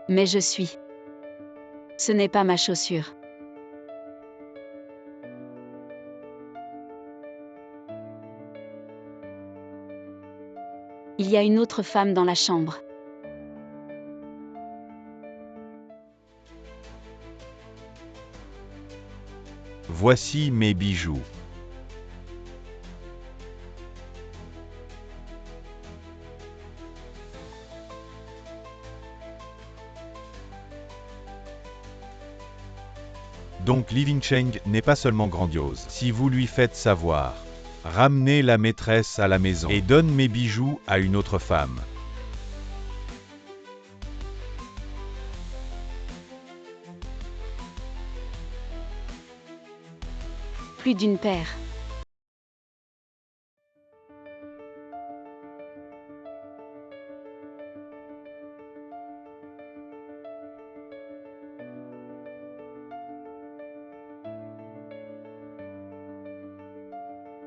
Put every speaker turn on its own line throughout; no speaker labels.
Mais je suis. Ce n'est pas ma chaussure. Il y a une autre femme dans la chambre.
Voici mes bijoux. Donc Li Cheng n'est pas seulement grandiose. Si vous lui faites savoir, ramenez la maîtresse à la maison et donne mes bijoux à une autre femme.
Plus d'une paire.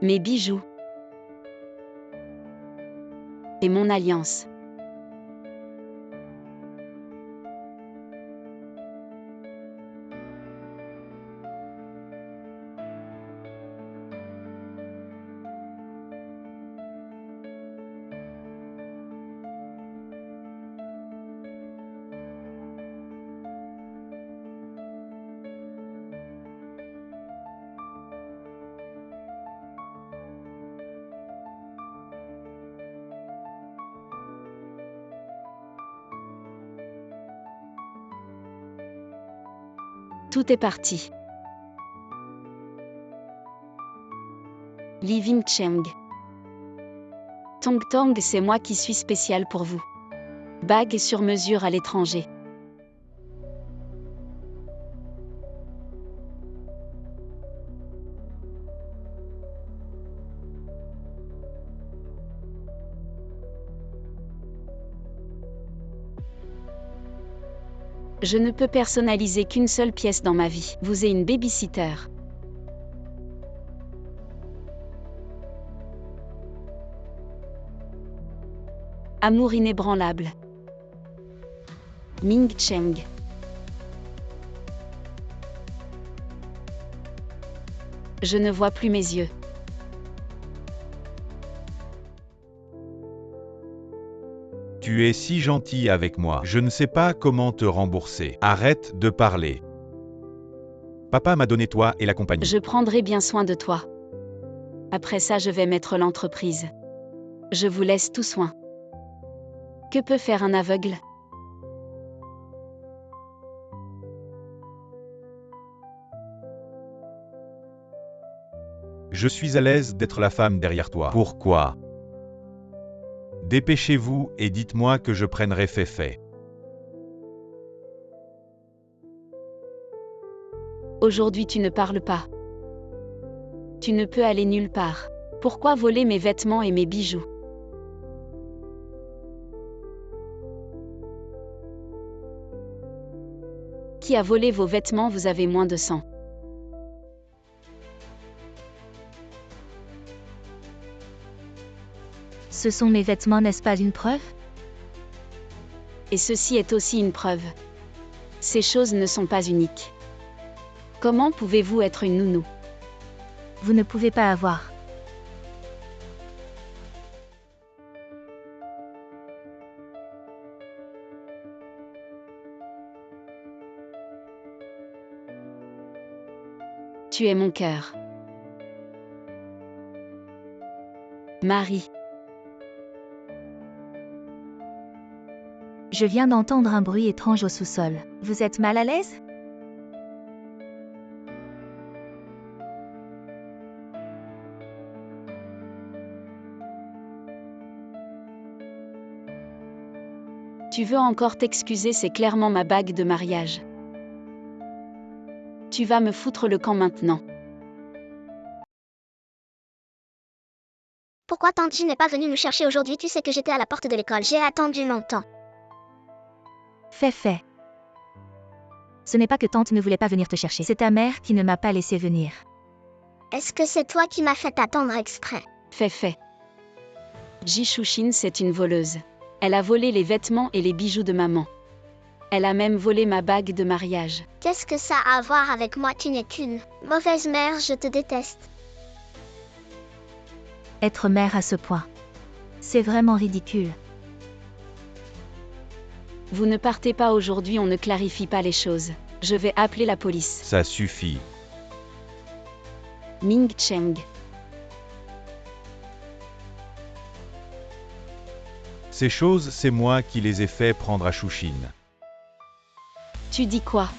Mes bijoux. Et mon alliance. Tout est parti. Li Cheng. Tong Tong, c'est moi qui suis spécial pour vous. Bague sur mesure à l'étranger. Je ne peux personnaliser qu'une seule pièce dans ma vie. Vous êtes une babysitter. Amour inébranlable. Ming Cheng. Je ne vois plus mes yeux.
Tu es si gentil avec moi. Je ne sais pas comment te rembourser. Arrête de parler. Papa m'a donné toi et la compagnie.
Je prendrai bien soin de toi. Après ça, je vais mettre l'entreprise. Je vous laisse tout soin. Que peut faire un aveugle ?
Je suis à l'aise d'être la femme derrière toi. Pourquoi ? Dépêchez-vous et dites-moi que je prendrai Féfé.
Aujourd'hui tu ne parles pas. Tu ne peux aller nulle part. Pourquoi voler mes vêtements et mes bijoux ? Qui a volé vos vêtements ? Vous avez moins de sang.
Ce sont mes vêtements, n'est-ce pas une preuve ?
Et ceci est aussi une preuve. Ces choses ne sont pas uniques. Comment pouvez-vous être une nounou ?
Vous ne pouvez pas avoir.
Tu es mon cœur. Marie.
Je viens d'entendre un bruit étrange au sous-sol. Vous êtes mal à l'aise ?
Tu veux encore t'excuser, c'est clairement ma bague de mariage. Tu vas me foutre le camp maintenant.
Pourquoi Tanji n'est pas venu nous chercher aujourd'hui? Tu sais que j'étais à la porte de l'école, j'ai attendu longtemps.
Féfé. Ce n'est pas que tante ne voulait pas venir te chercher, c'est ta mère qui ne m'a pas laissé venir.
Est-ce que c'est toi qui m'as fait attendre exprès?
Féfé. Ji Shuxin, c'est une voleuse. Elle a volé les vêtements et les bijoux de maman. Elle a même volé ma bague de mariage.
Qu'est-ce que ça a à voir avec moi? Tu n'es qu'une mauvaise mère, je te déteste.
Être mère à ce point. C'est vraiment ridicule.
Vous ne partez pas aujourd'hui, on ne clarifie pas les choses. Je vais appeler la police.
Ça suffit.
Ming Cheng.
Ces choses, c'est moi qui les ai fait prendre à Chouchine.
Tu dis quoi?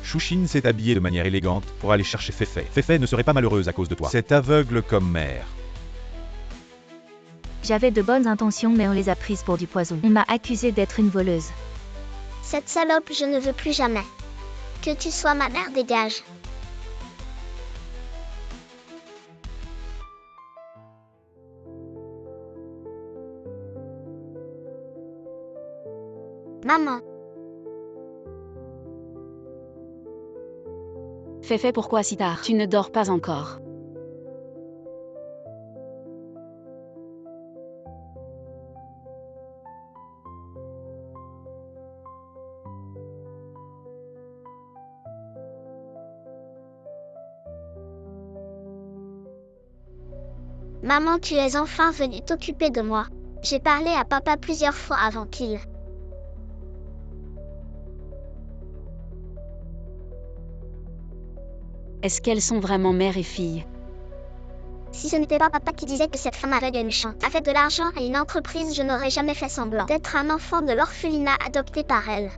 Chouchine s'est habillée de manière élégante pour aller chercher Féfé. Féfé ne serait pas malheureuse à cause de toi. C'est aveugle comme mère.
J'avais de bonnes intentions mais on les a prises pour du poison. On m'a accusée d'être une voleuse.
Cette salope, je ne veux plus jamais. Que tu sois ma mère, dégage. Maman,
Féfé, pourquoi si tard? Tu ne dors pas encore.
maman, tu es enfin venue t'occuper de moi. J'ai parlé à papa plusieurs fois avant qu'il...
Est-ce qu'elles sont vraiment mère et fille?
Si ce n'était pas papa qui disait que cette femme aveugle et méchante a fait de l'argent et une entreprise, je n'aurais jamais fait semblant d'être un enfant de l'orphelinat adopté par elle.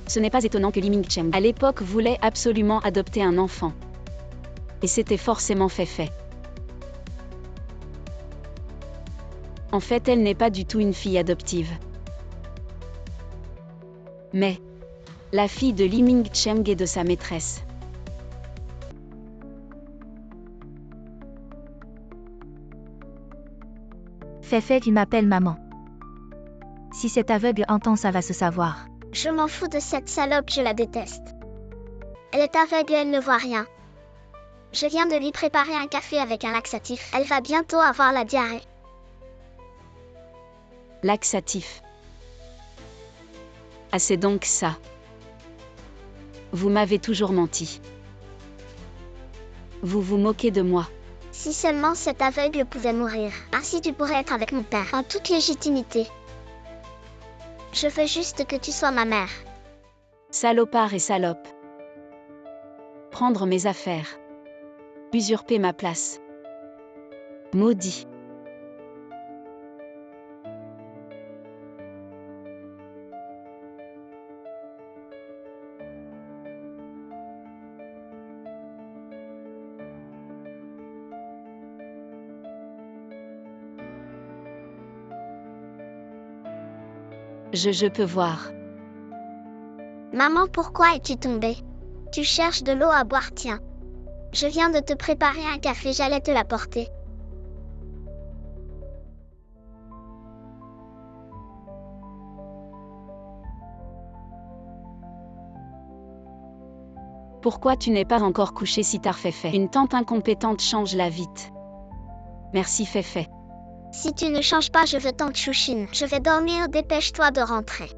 Ce n'est pas étonnant que Li Mingchen, à l'époque, voulait absolument adopter un enfant. Et c'était forcément Féfé. En fait, elle n'est pas du tout une fille adoptive. Mais la fille de Li Mingcheng et de sa maîtresse.
Féfé, tu m'appelles maman. Si cet aveugle entend, ça va se savoir.
Je m'en fous de cette salope, je la déteste. Elle est aveugle et elle ne voit rien. Je viens de lui préparer un café avec un laxatif. Elle va bientôt avoir la diarrhée.
Laxatif. Ah, c'est donc ça. Vous m'avez toujours menti. Vous vous moquez de moi.
Si seulement cet aveugle pouvait mourir. Ainsi tu pourrais être avec mon père, en toute légitimité. Je veux juste que tu sois ma mère.
Salopard et salope. Prendre mes affaires. Usurper ma place. Maudit. Je peux voir.
Maman, pourquoi es-tu tombée? Tu cherches de l'eau à boire, tiens. Je viens de te préparer un café, j'allais te l'apporter.
Pourquoi tu n'es pas encore couché si tard, Féfé? Une tante incompétente change la vite. Merci, Féfé.
Si tu ne changes pas, je veux tante Chouchine. Je vais dormir, dépêche-toi de rentrer.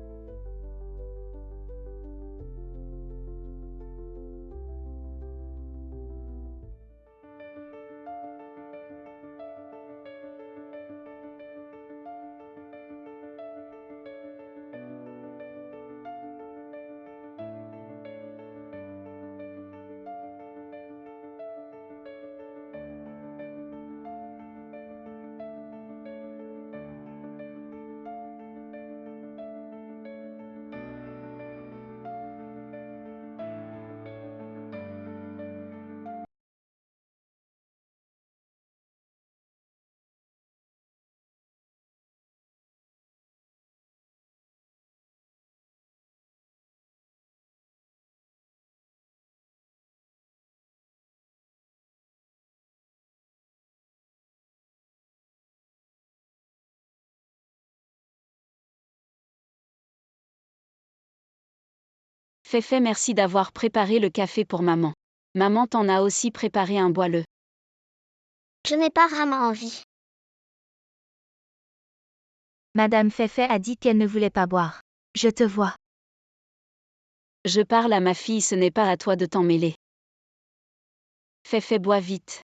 Féfé, merci d'avoir préparé le café pour maman. Maman t'en a aussi préparé un boileux.
Je n'ai pas vraiment envie.
Madame Feifei a dit qu'elle ne voulait pas boire. Je te vois.
Je parle à ma fille, ce n'est pas à toi de t'en mêler. Feifei, bois vite.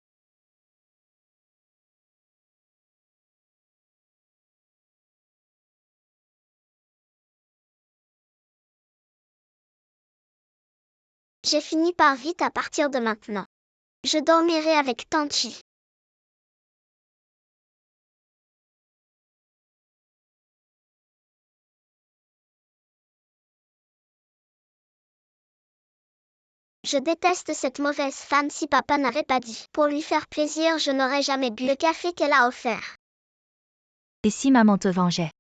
J'ai fini par vite à partir de maintenant. Je dormirai avec Tante Chi. Je déteste cette mauvaise femme. Si papa n'avait pas dit, pour lui faire plaisir, je n'aurais jamais bu le café qu'elle a offert.
Et si maman te vengeait?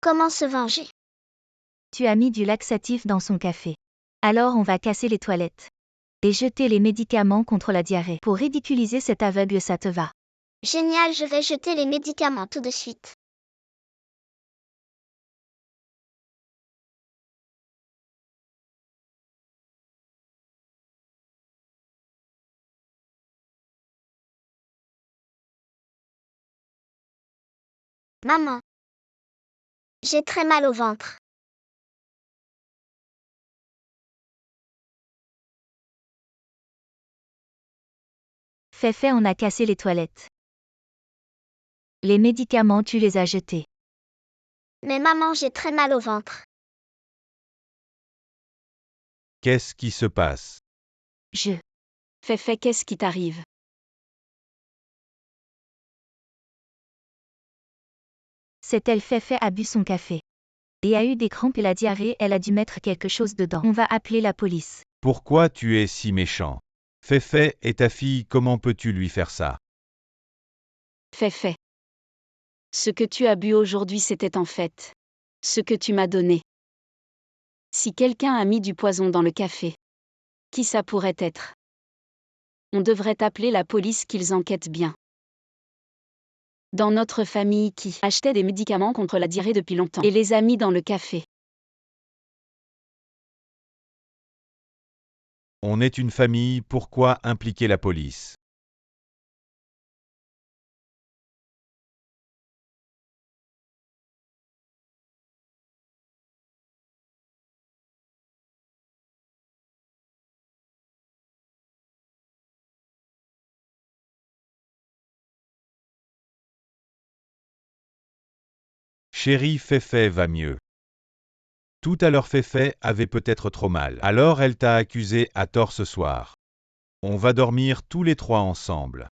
Comment se venger?
Tu as mis du laxatif dans son café. Alors on va casser les toilettes. Et jeter les médicaments contre la diarrhée. Pour ridiculiser cet aveugle, ça te va?
Génial, je vais jeter les médicaments tout de suite. Maman. J'ai très mal au ventre.
Feifei, on a cassé les toilettes. Les médicaments, tu les as jetés.
Mais maman, j'ai très mal au ventre.
Qu'est-ce qui se passe?
Feifei, qu'est-ce qui t'arrive?
C'est elle. Feifei a bu son café. Et a eu des crampes et la diarrhée, elle a dû mettre quelque chose dedans. On va appeler la police.
Pourquoi tu es si méchant? Feifei est ta fille, comment peux-tu lui faire ça?
Feifei. Ce que tu as bu aujourd'hui, c'était en fait ce que tu m'as donné. Si quelqu'un a mis du poison dans le café, qui ça pourrait être? On devrait appeler la police, qu'ils enquêtent bien. Dans notre famille, qui achetait des médicaments contre la diarrhée depuis longtemps et les a mis dans le café?
On est une famille, pourquoi impliquer la police? Chérie, Feifei va mieux. Tout à l'heure Feifei avait peut-être trop mal. Alors elle t'a accusé à tort ce soir. On va dormir tous les trois ensemble.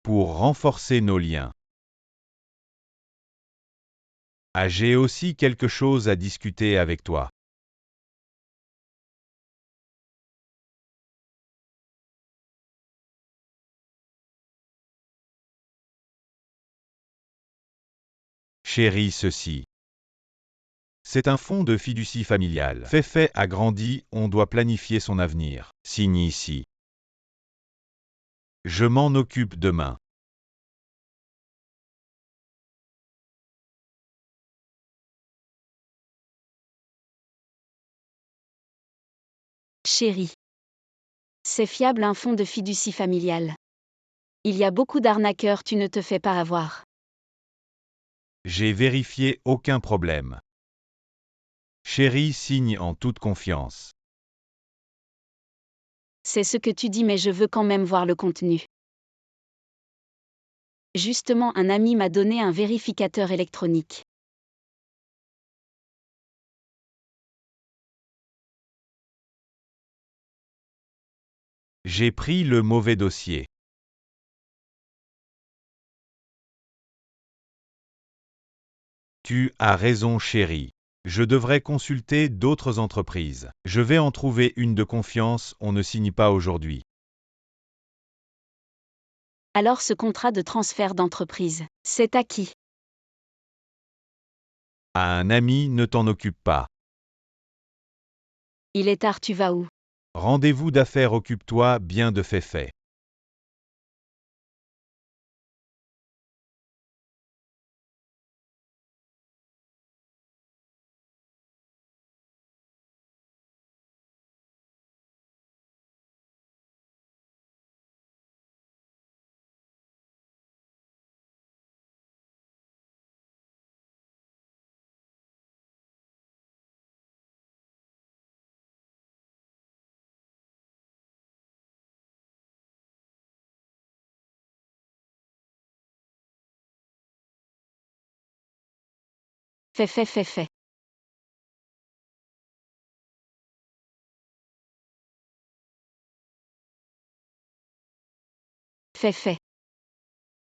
Pour renforcer nos liens. Ah, j'ai aussi quelque chose à discuter avec toi. Chérie, ceci. C'est un fonds de fiducie familiale. Feifei a grandi, on doit planifier son avenir. Signe ici. Je m'en occupe demain.
Chérie. C'est fiable, un fonds de fiducie familiale. Il y a beaucoup d'arnaqueurs, tu ne te fais pas avoir.
J'ai vérifié, aucun problème. Chérie, signe en toute confiance.
C'est ce que tu dis, mais je veux quand même voir le contenu. Justement, un ami m'a donné un vérificateur électronique.
J'ai pris le mauvais dossier. Tu as raison, chérie. Je devrais consulter d'autres entreprises. Je vais en trouver une de confiance, on ne signe pas aujourd'hui.
Alors ce contrat de transfert d'entreprise, c'est à qui?
À un ami, ne t'en occupe pas.
Il est tard, tu vas où?
Rendez-vous d'affaires, occupe-toi bien de Feifei.
Fait. Fait.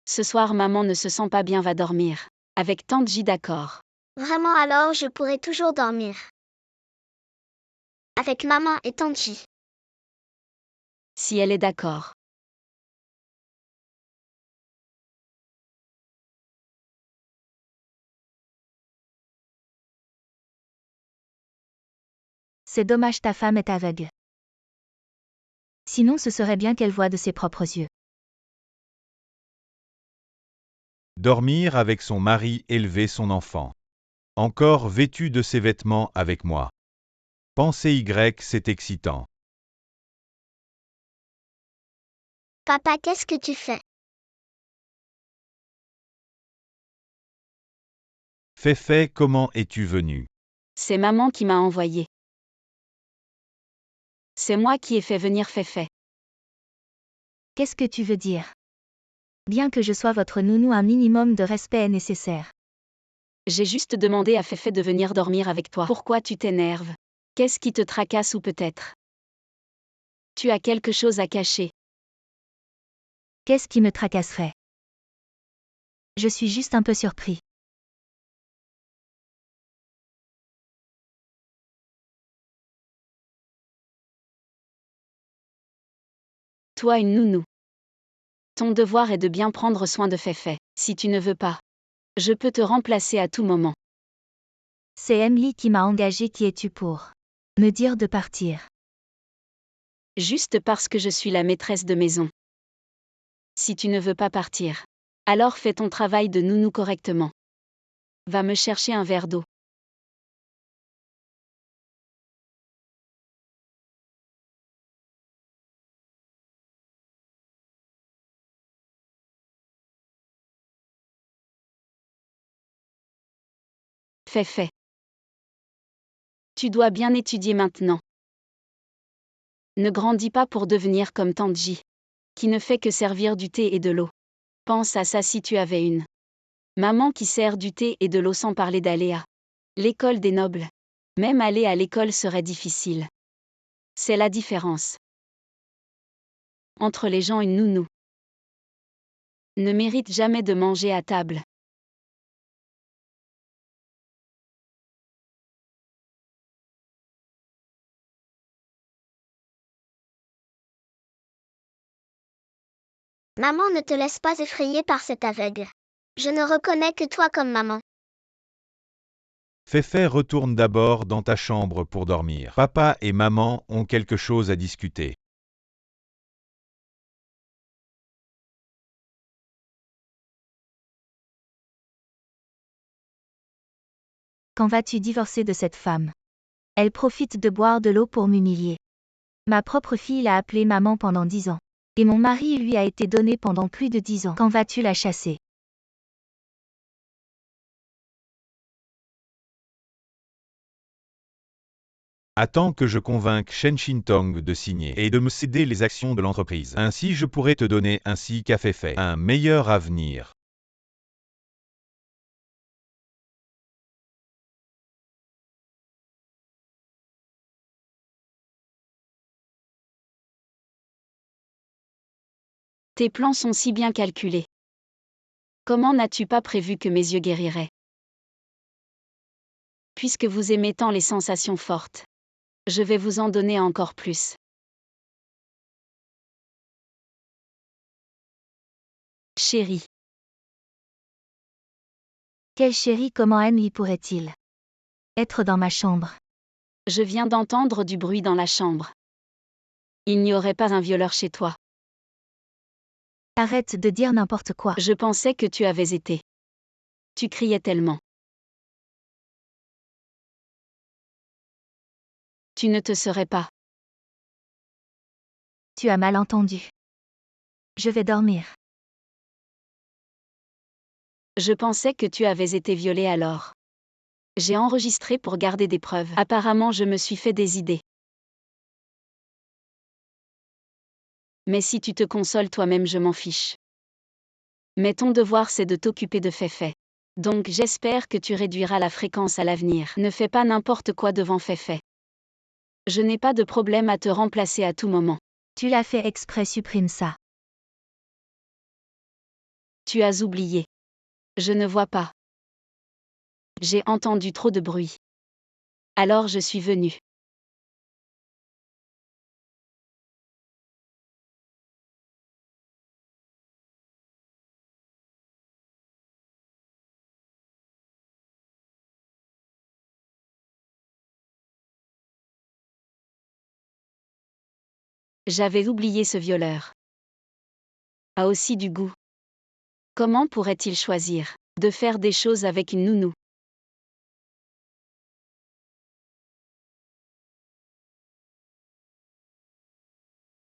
Ce soir maman ne se sent pas bien, va dormir. Avec tante J, d'accord.
Vraiment, alors je pourrai toujours dormir. Avec maman et tante J.
Si elle est d'accord.
C'est dommage, ta femme est aveugle. Sinon ce serait bien qu'elle voie de ses propres yeux.
Dormir avec son mari, élever son enfant. Encore vêtu de ses vêtements avec moi. Pensée Y, c'est excitant.
Papa, qu'est-ce que tu fais?
Fait, comment es-tu venu?
C'est maman qui m'a envoyé. C'est moi qui ai fait venir Fait.
Qu'est-ce que tu veux dire? Bien que je sois votre nounou, un minimum de respect est nécessaire.
J'ai juste demandé à Fait de venir dormir avec toi. Pourquoi tu t'énerves? Qu'est-ce qui te tracasse ou peut-être tu as quelque chose à cacher?
Qu'est-ce qui me tracasserait? Je suis juste un peu surpris.
Toi, une nounou. Ton devoir est de bien prendre soin de Fait. Si tu ne veux pas, je peux te remplacer à tout moment.
C'est Emily qui m'a engagé. Qui es-tu pour me dire de partir?
Juste parce que je suis la maîtresse de maison. Si tu ne veux pas partir, alors fais ton travail de nounou correctement. Va me chercher un verre d'eau. Fait. Tu dois bien étudier maintenant. Ne grandis pas pour devenir comme tante J, qui ne fait que servir du thé et de l'eau. Pense à ça si tu avais une maman qui sert du thé et de l'eau sans parler d'aller à l'école des nobles. Même aller à l'école serait difficile. C'est la différence entre les gens. Une nounou ne mérite jamais de manger à table.
Maman ne te laisse pas effrayer par cet aveugle. Je ne reconnais que toi comme maman.
Fait, retourne d'abord dans ta chambre pour dormir. Papa et maman ont quelque chose à discuter.
Quand vas-tu divorcer de cette femme? Elle profite de boire de l'eau pour m'humilier. Ma propre fille l'a appelée maman pendant 10 ans. Et mon mari lui a été donné pendant plus de 10 ans. Quand vas-tu la chasser?
Attends que je convainque Shen Shintong de signer et de me céder les actions de l'entreprise. Ainsi je pourrai te donner ainsi qu'à Fait un meilleur avenir.
Tes plans sont si bien calculés. Comment n'as-tu pas prévu que mes yeux guériraient? Puisque vous aimez tant les sensations fortes, je vais vous en donner encore plus. Chérie,
Quelle chérie, comment Emily pourrait-il être dans ma chambre?
je viens d'entendre du bruit dans la chambre. Il n'y aurait pas un violeur chez toi.
Arrête de dire n'importe quoi.
Je pensais que tu avais été. Tu criais tellement. Tu ne te serais pas.
Tu as mal entendu. Je vais dormir.
Je pensais que tu avais été violée alors. J'ai enregistré pour garder des preuves. Apparemment, je me suis fait des idées. Mais si tu te consoles toi-même, je m'en fiche. Mais ton devoir, c'est de t'occuper de Fait. Donc j'espère que tu réduiras la fréquence à l'avenir. Ne fais pas n'importe quoi devant Feifei. Je n'ai pas de problème à te remplacer à tout moment.
Tu l'as fait exprès, supprime ça.
Tu as oublié. Je ne vois pas. J'ai entendu trop de bruit. Alors je suis venu. J'avais oublié ce violeur. A aussi du goût. Comment pourrait-il choisir de faire des choses avec une nounou?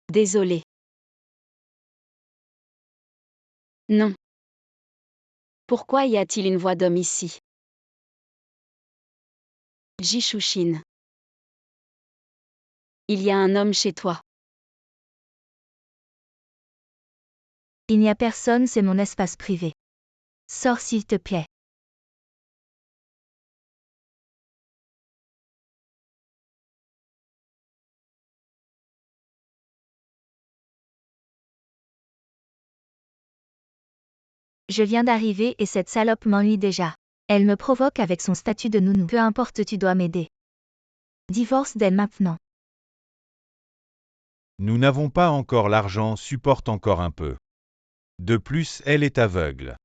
Désolé. Non. Pourquoi y a-t-il une voix d'homme ici? Jishushin. Il y a un homme chez toi.
Il n'y a personne, c'est mon espace privé. Sors s'il te plaît. Je viens d'arriver et cette salope m'ennuie déjà. Elle me provoque avec son statut de nounou. Peu importe, tu dois m'aider. Divorce d'elle maintenant.
Nous n'avons pas encore l'argent, supporte encore un peu. De plus, elle est aveugle.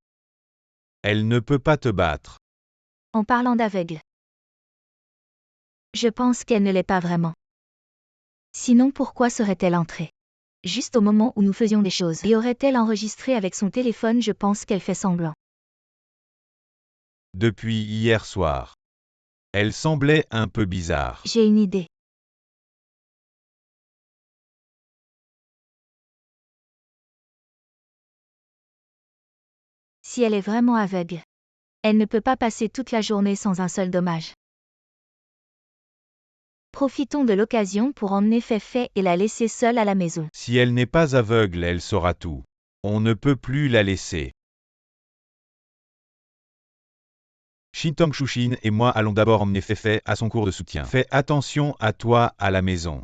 Elle ne peut pas te battre.
En parlant d'aveugle. Je pense qu'elle ne l'est pas vraiment. Sinon pourquoi serait-elle entrée? Juste au moment où nous faisions des choses. Et aurait-elle enregistré avec son téléphone? Je pense qu'elle fait semblant.
Depuis hier soir. Elle semblait un peu bizarre.
J'ai une idée. Si elle est vraiment aveugle, elle ne peut pas passer toute la journée sans un seul dommage. Profitons de l'occasion pour emmener Feifei et la laisser seule à la maison.
Si elle n'est pas aveugle, elle saura tout. On ne peut plus la laisser. Shintong Shushin et moi allons d'abord emmener Feifei à son cours de soutien. Fais attention à toi à la maison.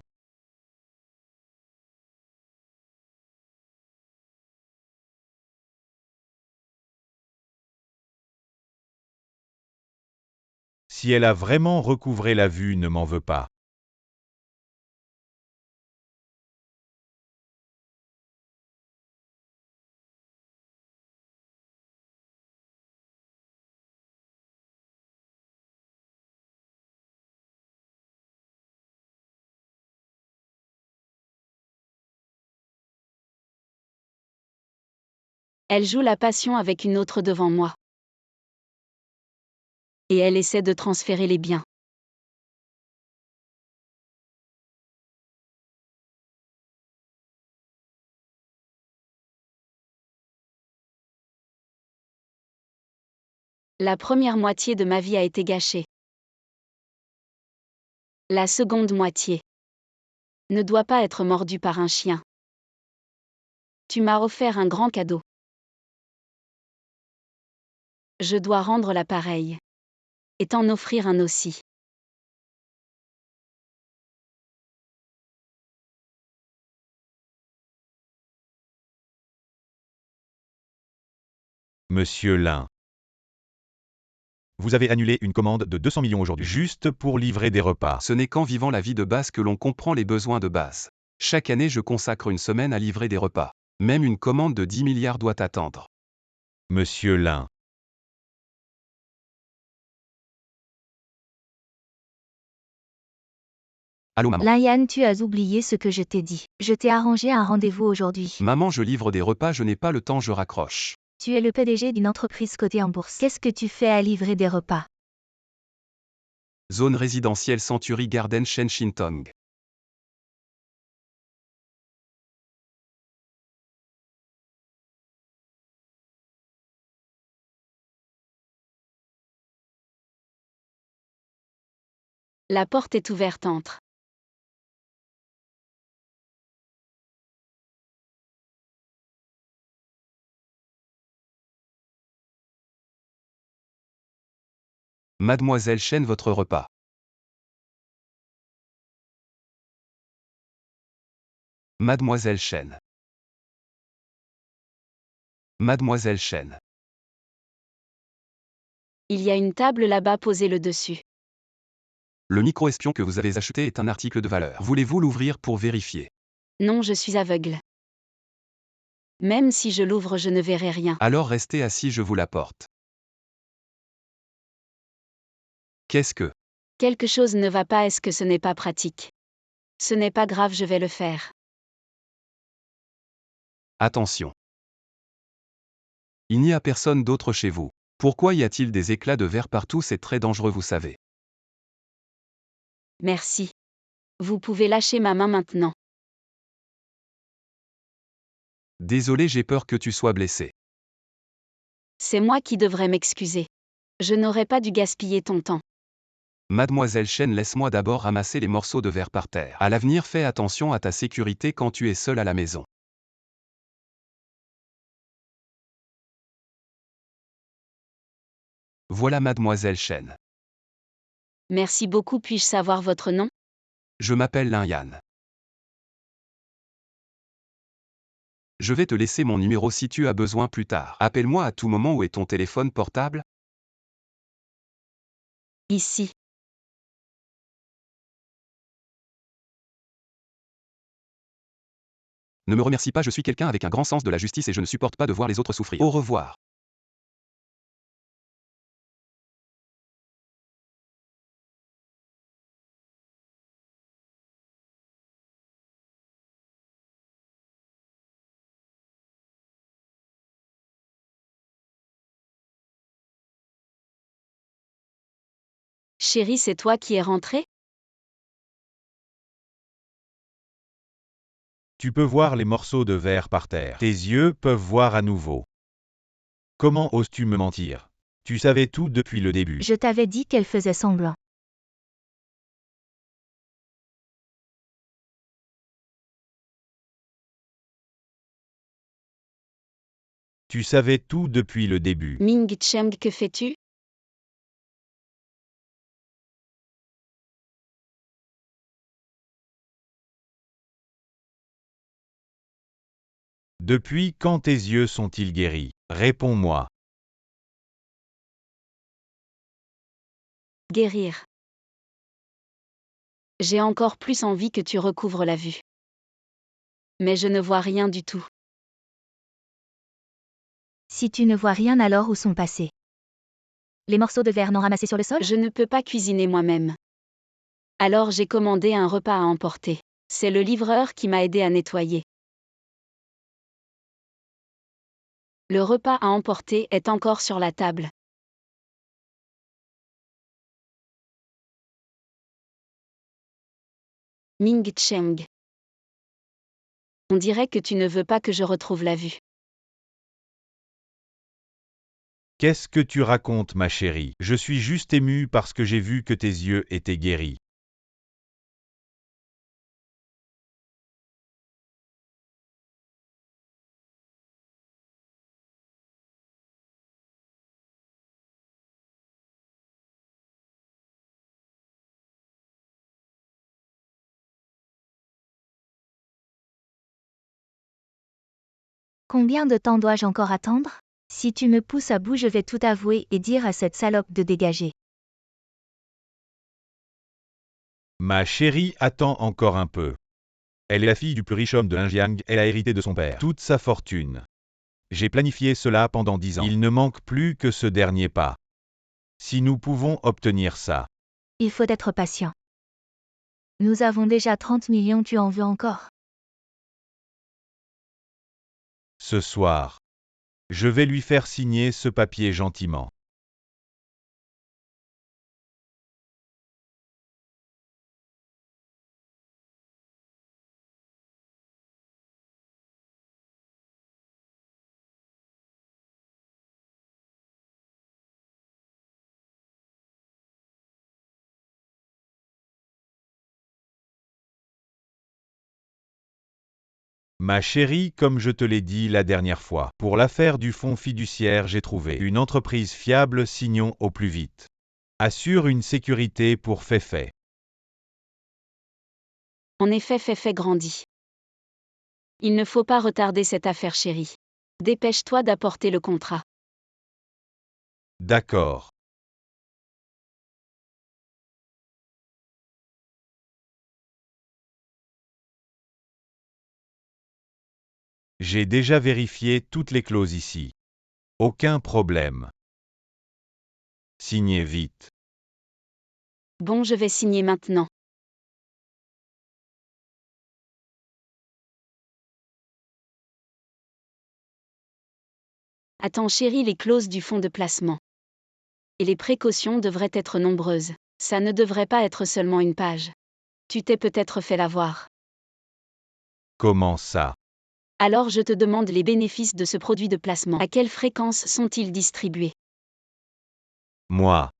Si elle a vraiment recouvré la vue, ne m'en veux pas.
Elle joue la passion avec une autre devant moi. Et elle essaie de transférer les biens. La première moitié de ma vie a été gâchée. La seconde moitié ne doit pas être mordue par un chien. Tu m'as offert un grand cadeau. Je dois rendre l'appareil. Et t'en offrir un aussi.
Monsieur Lin. Vous avez annulé une commande de 200 millions aujourd'hui, juste pour livrer des repas.
Ce n'est qu'en vivant la vie de base que l'on comprend les besoins de base. Chaque année, je consacre une semaine à livrer des repas. Même une commande de 10 milliards doit attendre.
Monsieur Lin.
Allô maman.
Lian, tu as oublié ce que je t'ai dit. Je t'ai arrangé un rendez-vous aujourd'hui.
Maman, je livre des repas, je n'ai pas le temps, je raccroche.
Tu es le PDG d'une entreprise cotée en bourse. Qu'est-ce que tu fais à livrer des repas?
Zone résidentielle Century Garden Shen Shintong.
La porte est ouverte entre.
Mademoiselle Chen, votre repas. Mademoiselle Chen. Mademoiselle Chen.
Il y a une table là-bas, posez-le dessus.
Le micro-espion que vous avez acheté est un article de valeur. Voulez-vous l'ouvrir pour vérifier?
Non, je suis aveugle. Même si je l'ouvre, je ne verrai rien.
Alors restez assis, je vous l'apporte. Qu'est-ce que?
Quelque chose ne va pas, est-ce que ce n'est pas pratique? Ce n'est pas grave, je vais le faire.
Attention. Il n'y a personne d'autre chez vous. Pourquoi y a-t-il des éclats de verre partout? C'est très dangereux, vous savez.
Merci. Vous pouvez lâcher ma main maintenant.
Désolé, j'ai peur que tu sois blessé.
C'est moi qui devrais m'excuser. Je n'aurais pas dû gaspiller ton temps.
Mademoiselle Chen, laisse-moi d'abord ramasser les morceaux de verre par terre. À l'avenir, fais attention à ta sécurité quand tu es seul à la maison. Voilà Mademoiselle Chen.
Merci beaucoup, puis-je savoir votre nom?
Je m'appelle Lin Yan. Je vais te laisser mon numéro si tu as besoin plus tard. Appelle-moi à tout moment. Où est ton téléphone portable?
Ici.
Ne me remercie pas, je suis quelqu'un avec un grand sens de la justice et je ne supporte pas de voir les autres souffrir. Au revoir.
Chérie, c'est toi qui es rentré?
Tu peux voir les morceaux de verre par terre. Tes yeux peuvent voir à nouveau. Comment oses-tu me mentir? Tu savais tout depuis le début.
Je t'avais dit qu'elle faisait semblant.
Tu savais tout depuis le début.
Ming Cheng, que fais-tu?
Depuis quand tes yeux sont-ils guéris? Réponds-moi.
Guérir. J'ai encore plus envie que tu recouvres la vue. Mais je ne vois rien du tout.
Si tu ne vois rien, alors où sont passés les morceaux de verre non ramassés sur le sol?
Je ne peux pas cuisiner moi-même. Alors j'ai commandé un repas à emporter. C'est le livreur qui m'a aidé à nettoyer. Le repas à emporter est encore sur la table. Ming Cheng. On dirait que tu ne veux pas que je retrouve la vue.
Qu'est-ce que tu racontes, ma chérie? Je suis juste ému parce que j'ai vu que tes yeux étaient guéris.
Combien de temps dois-je encore attendre? Si tu me pousses à bout, je vais tout avouer et dire à cette salope de dégager.
Ma chérie, attends encore un peu. Elle est la fille du plus riche homme de Linjiang, elle a hérité de son père toute sa fortune. J'ai planifié cela pendant 10 ans. Il ne manque plus que ce dernier pas. Si nous pouvons obtenir ça.
Il faut être patient. Nous avons déjà 30 millions, tu en veux encore?
Ce soir. Je vais lui faire signer ce papier gentiment. Ma chérie, comme je te l'ai dit la dernière fois, pour l'affaire du fonds fiduciaire, j'ai trouvé une entreprise fiable, signons au plus vite. Assure une sécurité pour Féfé.
En effet, Féfé grandit. Il ne faut pas retarder cette affaire, chérie. Dépêche-toi d'apporter le contrat.
D'accord. J'ai déjà vérifié toutes les clauses ici. Aucun problème. Signez vite.
Bon, je vais signer maintenant. Attends, chérie, les clauses du fonds de placement. Et les précautions devraient être nombreuses. Ça ne devrait pas être seulement une page. Tu t'es peut-être fait l'avoir.
Comment ça?
Alors je te demande les bénéfices de ce produit de placement. À quelle fréquence sont-ils distribués?
Moi.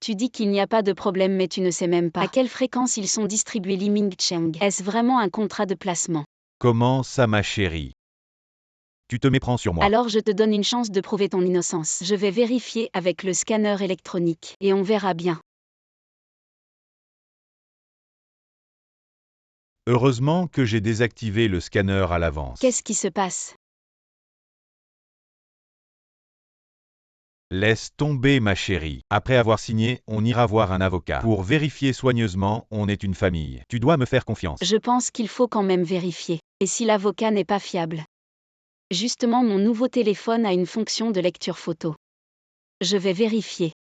Tu dis qu'il n'y a pas de problème mais tu ne sais même pas à quelle fréquence ils sont distribués. Li Ming-cheng. Est-ce vraiment un contrat de placement?
Comment ça, ma chérie? Tu te méprends sur moi.
Alors je te donne une chance de prouver ton innocence. Je vais vérifier avec le scanner électronique et on verra bien.
Heureusement que j'ai désactivé le scanner à l'avance.
Qu'est-ce qui se passe?
Laisse tomber, ma chérie. Après avoir signé, on ira voir un avocat. Pour vérifier soigneusement, on est une famille. Tu dois me faire confiance.
Je pense qu'il faut quand même vérifier. Et si l'avocat n'est pas fiable? Justement, mon nouveau téléphone a une fonction de lecture photo. Je vais vérifier.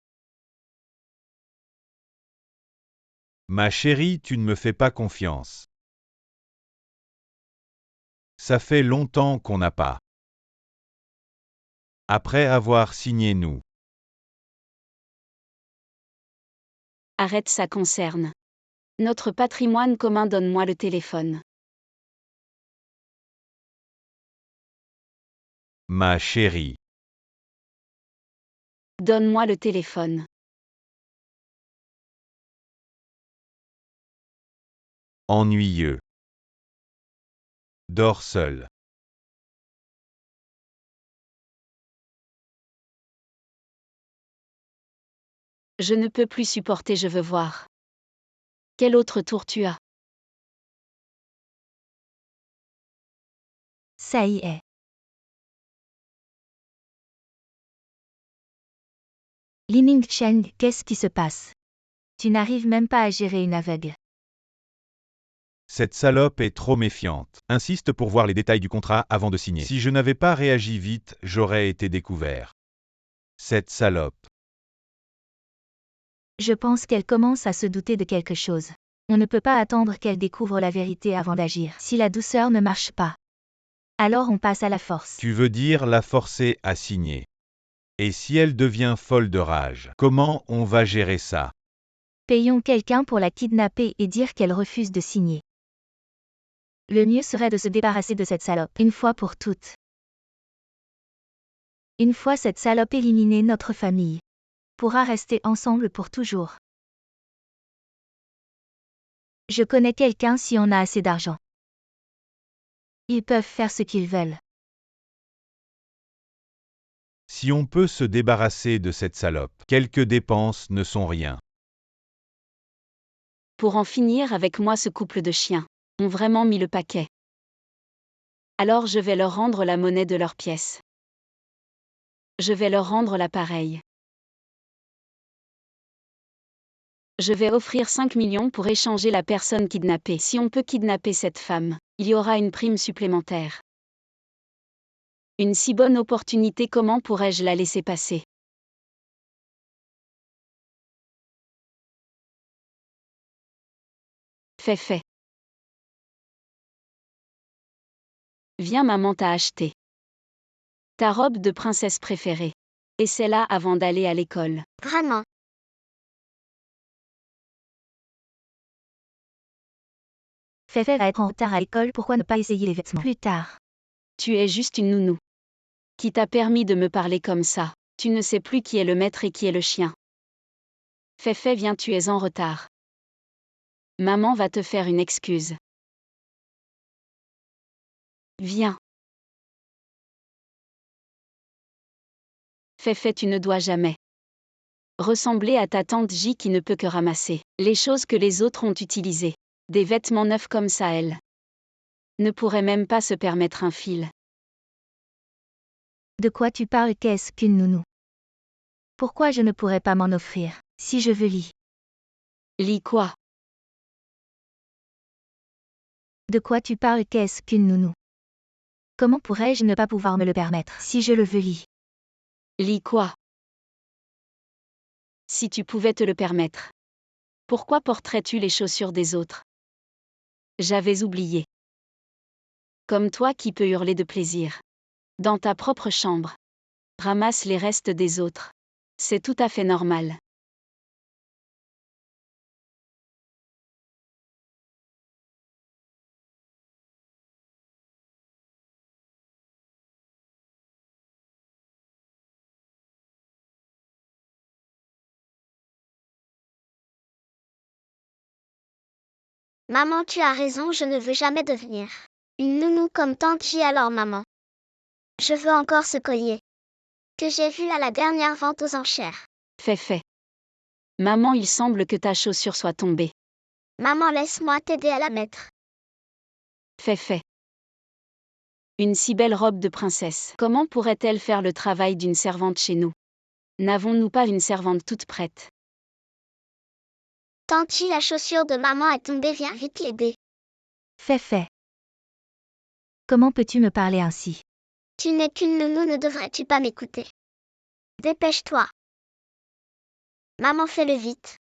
Ma chérie, tu ne me fais pas confiance. Ça fait longtemps qu'on n'a pas. Après avoir signé nous.
Arrête, ça concerne notre patrimoine commun. Donne-moi le téléphone.
Ma chérie.
Donne-moi le téléphone.
Ennuyeux. Dors seul.
Je ne peux plus supporter, je veux voir. Quel autre tour tu as?
Ça y est. Li Ming-cheng, qu'est-ce qui se passe? Tu n'arrives même pas à gérer une aveugle.
Cette salope est trop méfiante. Insiste pour voir les détails du contrat avant de signer. Si je n'avais pas réagi vite, j'aurais été découvert. Cette salope.
Je pense qu'elle commence à se douter de quelque chose. On ne peut pas attendre qu'elle découvre la vérité avant d'agir. Si la douceur ne marche pas, alors on passe à la force.
Tu veux dire la forcer à signer. Et si elle devient folle de rage, comment on va gérer ça?
Payons quelqu'un pour la kidnapper et dire qu'elle refuse de signer. Le mieux serait de se débarrasser de cette salope, une fois pour toutes. Une fois cette salope éliminée, notre famille pourra rester ensemble pour toujours. Je connais quelqu'un si on a assez d'argent. Ils peuvent faire ce qu'ils veulent.
Si on peut se débarrasser de cette salope, quelques dépenses ne sont rien.
Pour en finir avec moi, ce couple de chiens ont vraiment mis le paquet. Alors je vais leur rendre la monnaie de leurs pièces. Je vais leur rendre l'appareil. Je vais offrir 5 millions pour échanger la personne kidnappée. Si on peut kidnapper cette femme, il y aura une prime supplémentaire. Une si bonne opportunité, comment pourrais-je la laisser passer? Fait. Viens, maman t'a acheté ta robe de princesse préférée. Et c'est là avant d'aller à l'école.
Vraiment.
Féfé va être en retard à l'école, pourquoi ne pas essayer les vêtements plus tard?
Tu es juste une nounou. Qui t'a permis de me parler comme ça? Tu ne sais plus qui est le maître et qui est le chien. Féfé, viens, tu es en retard. Maman va te faire une excuse. Viens. Féfé, tu ne dois jamais Ressembler à ta tante J qui ne peut que ramasser les choses que les autres ont utilisées. Des vêtements neufs comme ça, elle ne pourrait même pas se permettre un fil.
De quoi tu parles? Qu'est-ce qu'une nounou? Pourquoi je ne pourrais pas m'en offrir, si je veux lit?
Lis quoi?
De quoi tu parles? Qu'est-ce qu'une nounou? Comment pourrais-je ne pas pouvoir me le permettre, si je le veux lit?
Lis quoi? Si tu pouvais te le permettre. Pourquoi porterais-tu les chaussures des autres? J'avais oublié. Comme toi qui peux hurler de plaisir. Dans ta propre chambre. Ramasse les restes des autres. C'est tout à fait normal.
Maman, tu as raison, je ne veux jamais devenir une nounou comme tante J. Alors maman, je veux encore ce collier que j'ai vu à la dernière vente aux enchères.
Fait. Maman, il semble que ta chaussure soit tombée.
Maman, laisse-moi t'aider à la mettre.
Fait. Une si belle robe de princesse. Comment pourrait-elle faire le travail d'une servante chez nous? N'avons-nous pas une servante toute prête?
Tante J, la chaussure de maman est tombée, viens vite l'aider.
Fait. Comment peux-tu me parler ainsi?
Tu n'es qu'une nounou, ne devrais-tu pas m'écouter? Dépêche-toi. Maman, fais-le vite.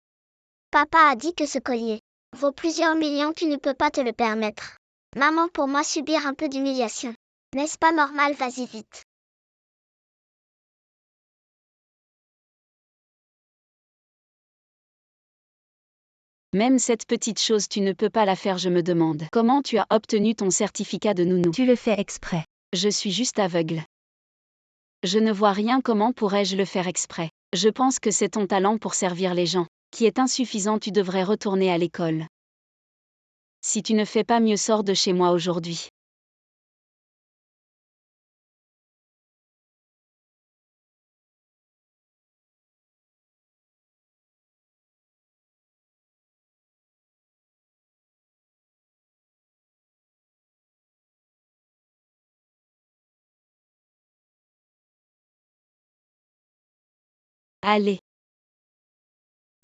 Papa a dit que ce collier vaut plusieurs millions, tu ne peux pas te le permettre. Maman, pour moi subir un peu d'humiliation. N'est-ce pas normal? Vas-y vite.
Même cette petite chose tu ne peux pas la faire, je me demande. Comment tu as obtenu ton certificat de nounou?
Tu le fais exprès.
Je suis juste aveugle. Je ne vois rien, comment pourrais-je le faire exprès? Je pense que c'est ton talent pour servir les gens qui est insuffisant, tu devrais retourner à l'école. Si tu ne fais pas mieux, sors de chez moi aujourd'hui. Allez.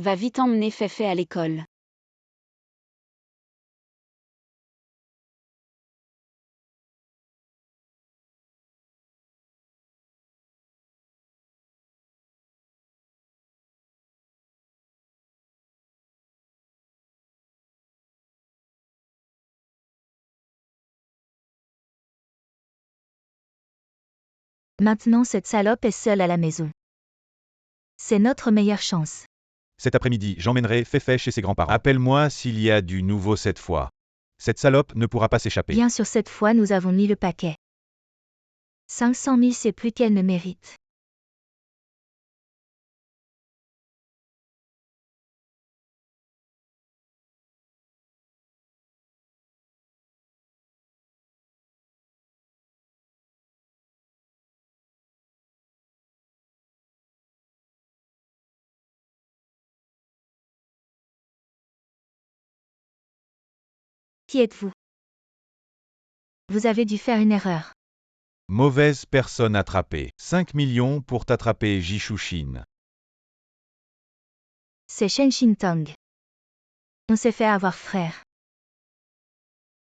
Va vite emmener Féfé à l'école.
Maintenant cette salope est seule à la maison. C'est notre meilleure chance.
Cet après-midi, j'emmènerai Féfé chez ses grands-parents. Appelle-moi s'il y a du nouveau cette fois. Cette salope ne pourra pas s'échapper.
Bien sûr, cette fois nous avons mis le paquet. 500 000, c'est plus qu'elle ne mérite. Qui êtes-vous? Vous avez dû faire une erreur.
Mauvaise personne attrapée. 5 millions pour t'attraper, Jishushine.
C'est Shen Shintong. On s'est fait avoir, frère.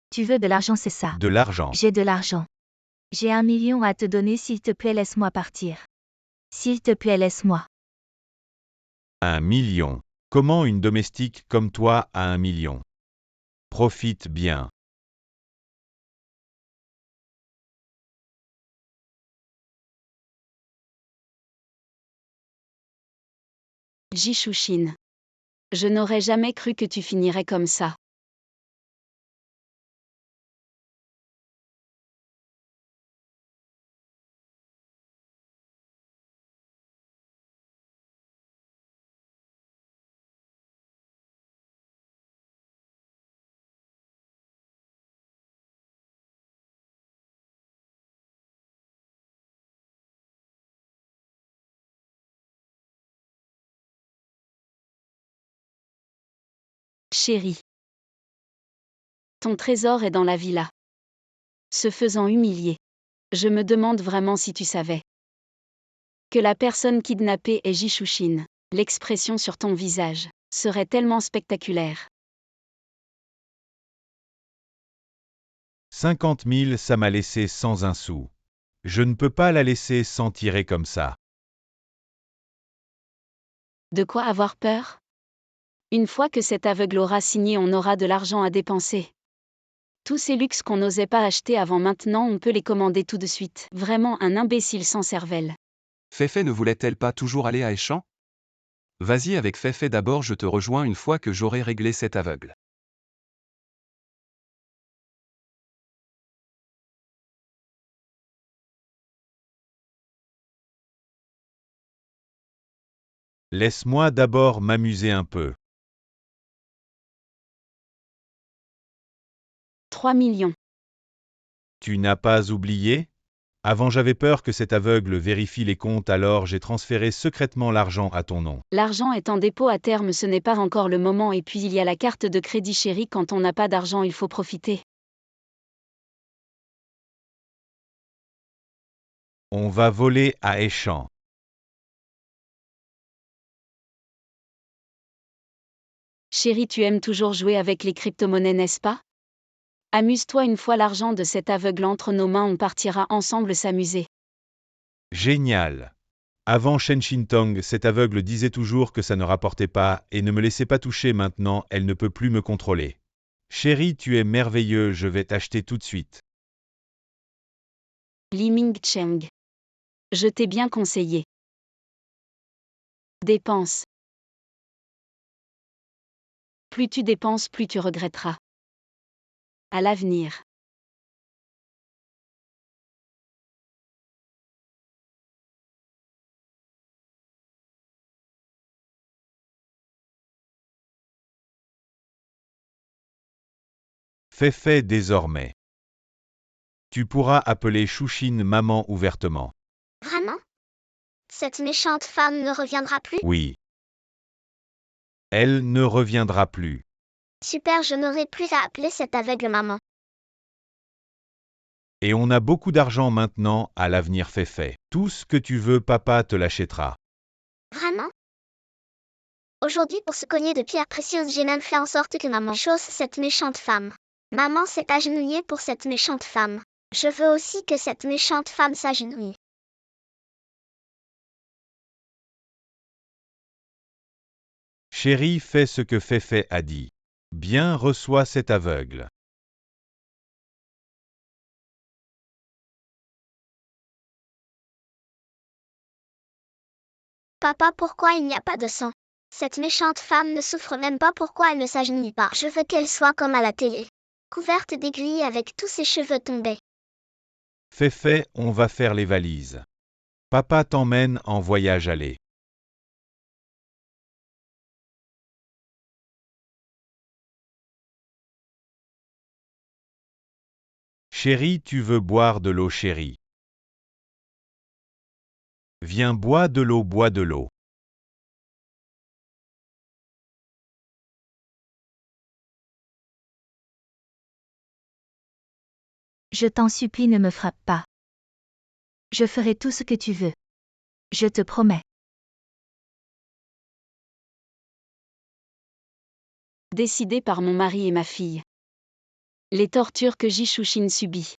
Tu veux de l'argent, c'est ça?
De l'argent.
J'ai de l'argent. J'ai 1 million à te donner, s'il te plaît, laisse-moi partir. S'il te plaît, laisse-moi.
1 million. Comment une domestique comme toi a 1 million? Profite bien.
Jishushine. Je n'aurais jamais cru que tu finirais comme ça. Chérie. Ton trésor est dans la villa. Se faisant humilier. Je me demande vraiment si tu savais. Que la personne kidnappée est Jishushin. L'expression sur ton visage serait tellement spectaculaire.
50 000, ça m'a laissé sans un sou. Je ne peux pas la laisser sans tirer comme ça.
De quoi avoir peur? Une fois que cet aveugle aura signé, on aura de l'argent à dépenser. Tous ces luxes qu'on n'osait pas acheter avant, maintenant on peut les commander tout de suite. Vraiment un imbécile sans cervelle.
Féfé ne voulait-elle pas toujours aller à Échamps? Vas-y avec Féfé d'abord, je te rejoins une fois que j'aurai réglé cet aveugle.
Laisse-moi d'abord m'amuser un peu.
3 millions.
Tu n'as pas oublié? Avant j'avais peur que cet aveugle vérifie les comptes, alors j'ai transféré secrètement l'argent à ton nom.
L'argent est en dépôt à terme, ce n'est pas encore le moment, et puis il y a la carte de crédit, chérie, quand on n'a pas d'argent il faut profiter.
On va voler à Échamps.
Chérie, tu aimes toujours jouer avec les crypto-monnaies, n'est-ce pas? Amuse-toi, une fois l'argent de cet aveugle entre nos mains, on partira ensemble s'amuser.
Génial. Avant Shen Shintong, cet aveugle disait toujours que ça ne rapportait pas et ne me laissait pas toucher. Maintenant, elle ne peut plus me contrôler. Chérie, tu es merveilleux, je vais t'acheter tout de suite.
Li Ming-cheng. Je t'ai bien conseillé. Dépense. Plus tu dépenses, plus tu regretteras. À l'avenir.
Fais désormais. Tu pourras appeler Chouchine maman ouvertement.
Vraiment? Cette méchante femme ne reviendra plus?
Oui. Elle ne reviendra plus.
Super, je n'aurai plus à appeler cette aveugle maman.
Et on a beaucoup d'argent maintenant, à l'avenir fait. Tout ce que tu veux, papa te l'achètera.
Vraiment? Aujourd'hui, pour se cogner de pierres précieuses, j'ai même fait en sorte que maman chausse cette méchante femme. Maman s'est agenouillée pour cette méchante femme. Je veux aussi que cette méchante femme s'agenouille.
Chérie, fais ce que Féfé a dit. Bien, reçois cet aveugle.
Papa, pourquoi il n'y a pas de sang? Cette méchante femme ne souffre même pas, pourquoi elle ne s'agenouille pas? Je veux qu'elle soit comme à la télé, couverte d'aiguilles avec tous ses cheveux tombés.
Féfé, on va faire les valises. Papa t'emmène en voyage aller. Chérie, tu veux boire de l'eau, chérie? Viens, bois de l'eau, bois de l'eau.
Je t'en supplie, ne me frappe pas. Je ferai tout ce que tu veux. Je te promets.
Décidé par mon mari et ma fille. Les tortures que Jishushin subit.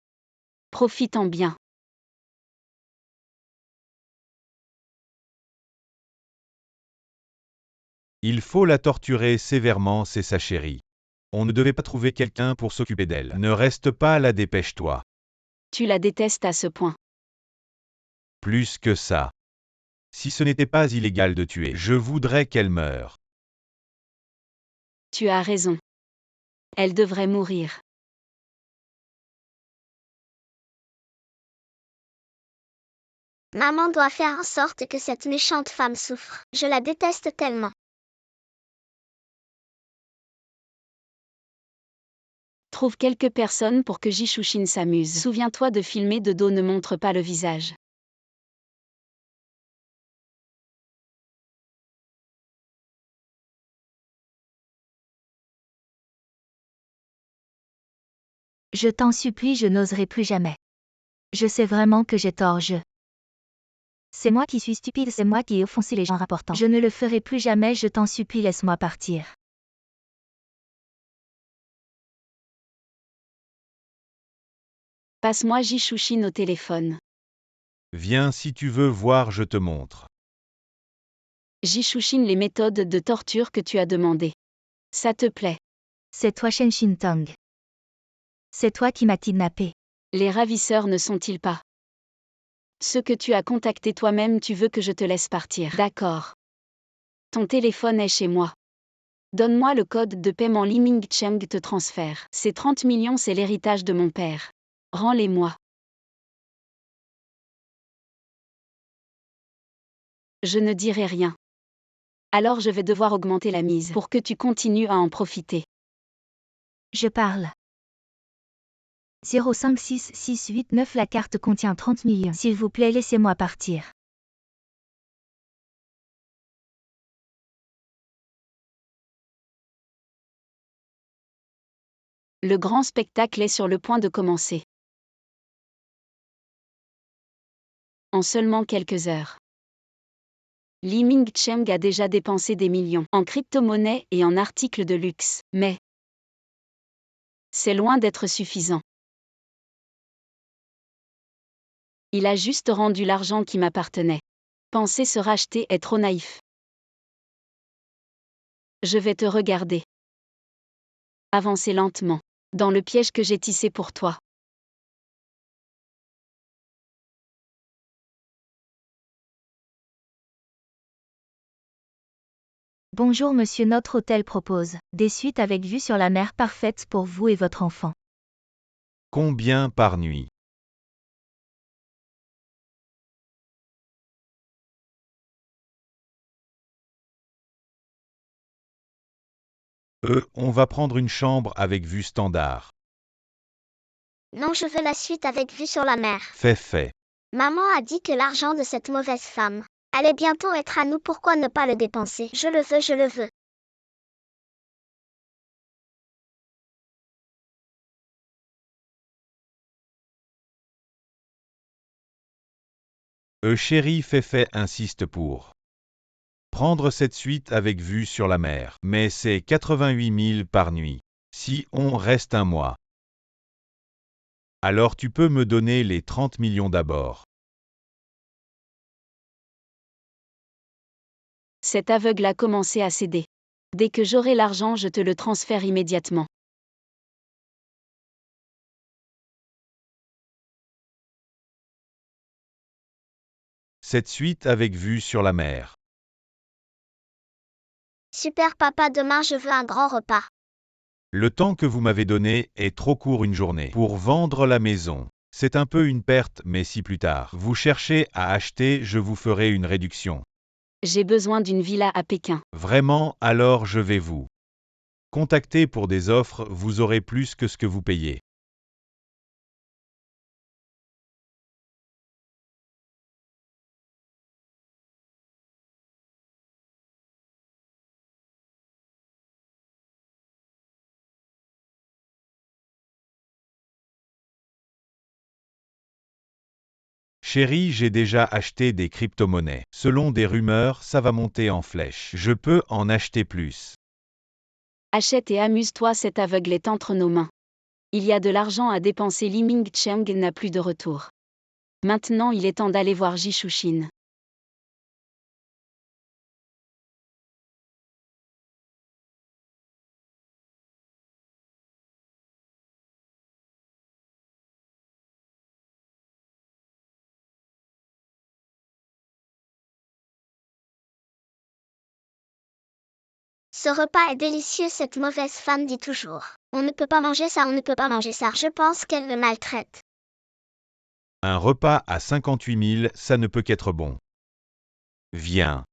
Profitant bien.
Il faut la torturer sévèrement, c'est sa chérie. On ne devait pas trouver quelqu'un pour s'occuper d'elle. Ne reste pas là, dépêche-toi.
Tu la détestes à ce point.
Plus que ça. Si ce n'était pas illégal de tuer, je voudrais qu'elle meure.
Tu as raison. Elle devrait mourir.
Maman doit faire en sorte que cette méchante femme souffre. Je la déteste tellement.
Trouve quelques personnes pour que Jishushin s'amuse. Souviens-toi de filmer de dos, ne montre pas le visage.
Je t'en supplie, je n'oserai plus jamais. Je sais vraiment que j'ai tort, C'est moi qui suis stupide, c'est moi qui ai offensé les gens importants. Je ne le ferai plus jamais, je t'en supplie, laisse-moi partir.
Passe-moi Jishushin au téléphone.
Viens si tu veux voir, je te montre.
Jishushin, les méthodes de torture que tu as demandées. Ça te plaît?
C'est toi Shen Shintong. C'est toi qui m'as kidnappé.
Les ravisseurs ne sont-ils pas ceux que tu as contactés toi-même? Tu veux que je te laisse partir? D'accord. Ton téléphone est chez moi. Donne-moi le code de paiement. Li Mingcheng te transfère. Ces 30 millions, c'est l'héritage de mon père. Rends-les-moi. Je ne dirai rien. Alors je vais devoir augmenter la mise pour que tu continues à en profiter.
Je parle. 056689, la carte contient 30 millions. S'il vous plaît, laissez-moi partir.
Le grand spectacle est sur le point de commencer. En seulement quelques heures, Li Mingcheng a déjà dépensé des millions en crypto-monnaies et en articles de luxe, mais c'est loin d'être suffisant. Il a juste rendu l'argent qui m'appartenait. Penser se racheter est trop naïf. Je vais te regarder. Avancer lentement, dans le piège que j'ai tissé pour toi.
Bonjour monsieur, notre hôtel propose des suites avec vue sur la mer parfaite pour vous et votre enfant.
Combien par nuit? On va prendre une chambre avec vue standard.
Non, je veux la suite avec vue sur la mer.
Fait.
Maman a dit que l'argent de cette mauvaise femme allait bientôt être à nous, pourquoi ne pas le dépenser? Je le veux, je le veux.
Chéri Fait insiste pour prendre cette suite avec vue sur la mer, mais c'est 88 000 par nuit. Si on reste un mois, alors tu peux me donner les 30 millions d'abord.
Cet aveugle a commencé à céder. Dès que j'aurai l'argent, je te le transfère immédiatement.
Cette suite avec vue sur la mer.
Super papa, demain je veux un grand repas.
Le temps que vous m'avez donné est trop court, une journée, pour vendre la maison. C'est un peu une perte, mais si plus tard vous cherchez à acheter, je vous ferai une réduction.
J'ai besoin d'une villa à Pékin.
Vraiment, alors je vais vous contacter pour des offres, vous aurez plus que ce que vous payez. Chérie, j'ai déjà acheté des crypto-monnaies. Selon des rumeurs, ça va monter en flèche. Je peux en acheter plus.
Achète et amuse-toi, cet aveugle est entre nos mains. Il y a de l'argent à dépenser. Li Mingcheng n'a plus de retour. Maintenant il est temps d'aller voir Jishushin.
Ce repas est délicieux, cette mauvaise femme dit toujours. On ne peut pas manger ça, on ne peut pas manger ça. Je pense qu'elle le maltraite.
Un repas à 58 000, ça ne peut qu'être bon. Viens.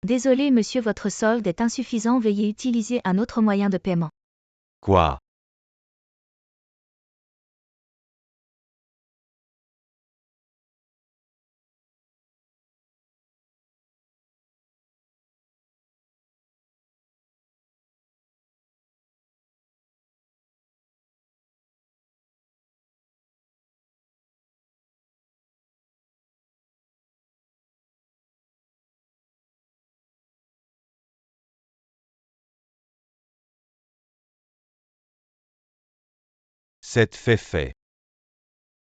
Désolé monsieur, votre solde est insuffisant, veuillez utiliser un autre moyen de paiement.
Quoi? C'est fait.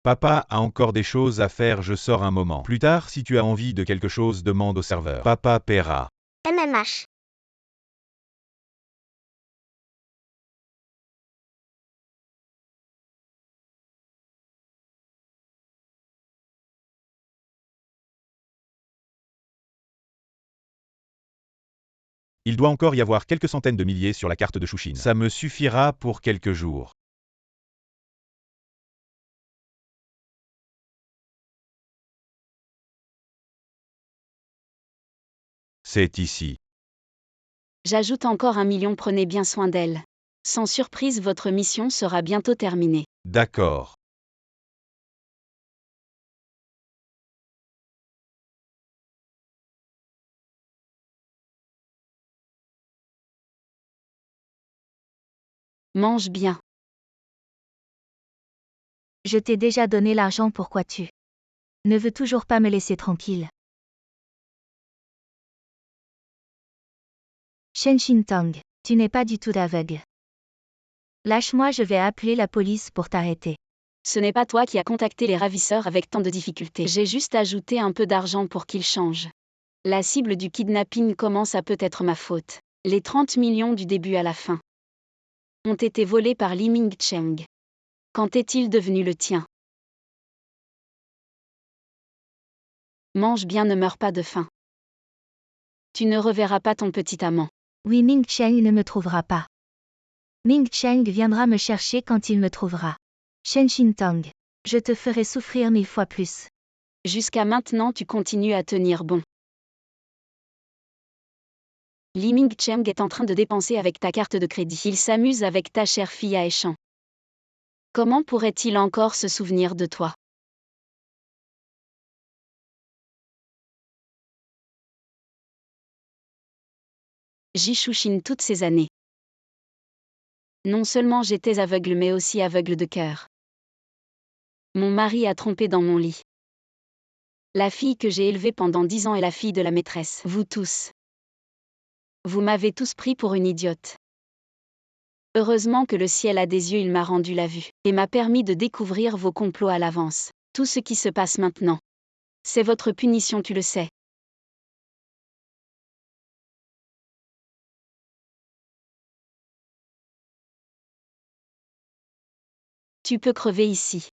Papa a encore des choses à faire, je sors un moment. Plus tard, si tu as envie de quelque chose, demande au serveur. Papa paiera.
MMH.
Il doit encore y avoir quelques centaines de milliers sur la carte de Chouchine. Ça me suffira pour quelques jours. C'est ici.
J'ajoute encore 1 million, prenez bien soin d'elle. Sans surprise, votre mission sera bientôt terminée.
D'accord.
Mange bien.
Je t'ai déjà donné l'argent, pourquoi tu ne veux toujours pas me laisser tranquille? Shen Shintang, tu n'es pas du tout aveugle. Lâche-moi, je vais appeler la police pour t'arrêter.
Ce n'est pas toi qui as contacté les ravisseurs avec tant de difficultés. J'ai juste ajouté un peu d'argent pour qu'ils changent. La cible du kidnapping commence à peut-être ma faute. Les 30 millions du début à la fin ont été volés par Li Mingcheng. Quand est-il devenu le tien? Mange bien, ne meurs pas de faim. Tu ne reverras pas ton petit amant.
Oui, Ming Cheng ne me trouvera pas. Ming Cheng viendra me chercher quand il me trouvera. Shen Shintang, je te ferai souffrir 1000 fois plus.
Jusqu'à maintenant, tu continues à tenir bon. Li Mingcheng est en train de dépenser avec ta carte de crédit. Il s'amuse avec ta chère fille à Aishan. Comment pourrait-il encore se souvenir de toi? J'y chouchine toutes ces années. Non seulement j'étais aveugle mais aussi aveugle de cœur. Mon mari a trompé dans mon lit. La fille que j'ai élevée pendant 10 ans est la fille de la maîtresse. Vous tous. Vous m'avez tous pris pour une idiote. Heureusement que le ciel a des yeux, il m'a rendu la vue, et m'a permis de découvrir vos complots à l'avance. Tout ce qui se passe maintenant. C'est votre punition, tu le sais. Tu peux crever ici.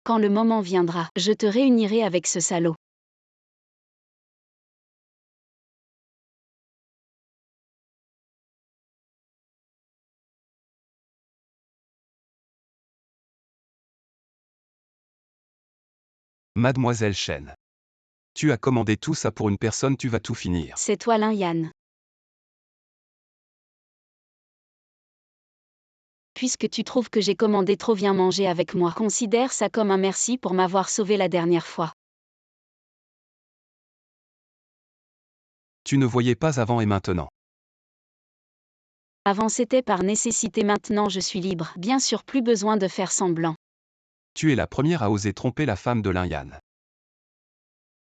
Quand le moment viendra, je te réunirai avec ce salaud.
Mademoiselle Chen. Tu as commandé tout ça pour une personne, tu vas tout finir.
C'est toi Lin Yan. Puisque tu trouves que j'ai commandé trop, viens manger avec moi. Considère ça comme un merci pour m'avoir sauvé la dernière fois.
Tu ne voyais pas avant et maintenant.
Avant c'était par nécessité, maintenant je suis libre. Bien sûr, plus besoin de faire semblant.
Tu es la première à oser tromper la femme de Lin Yan.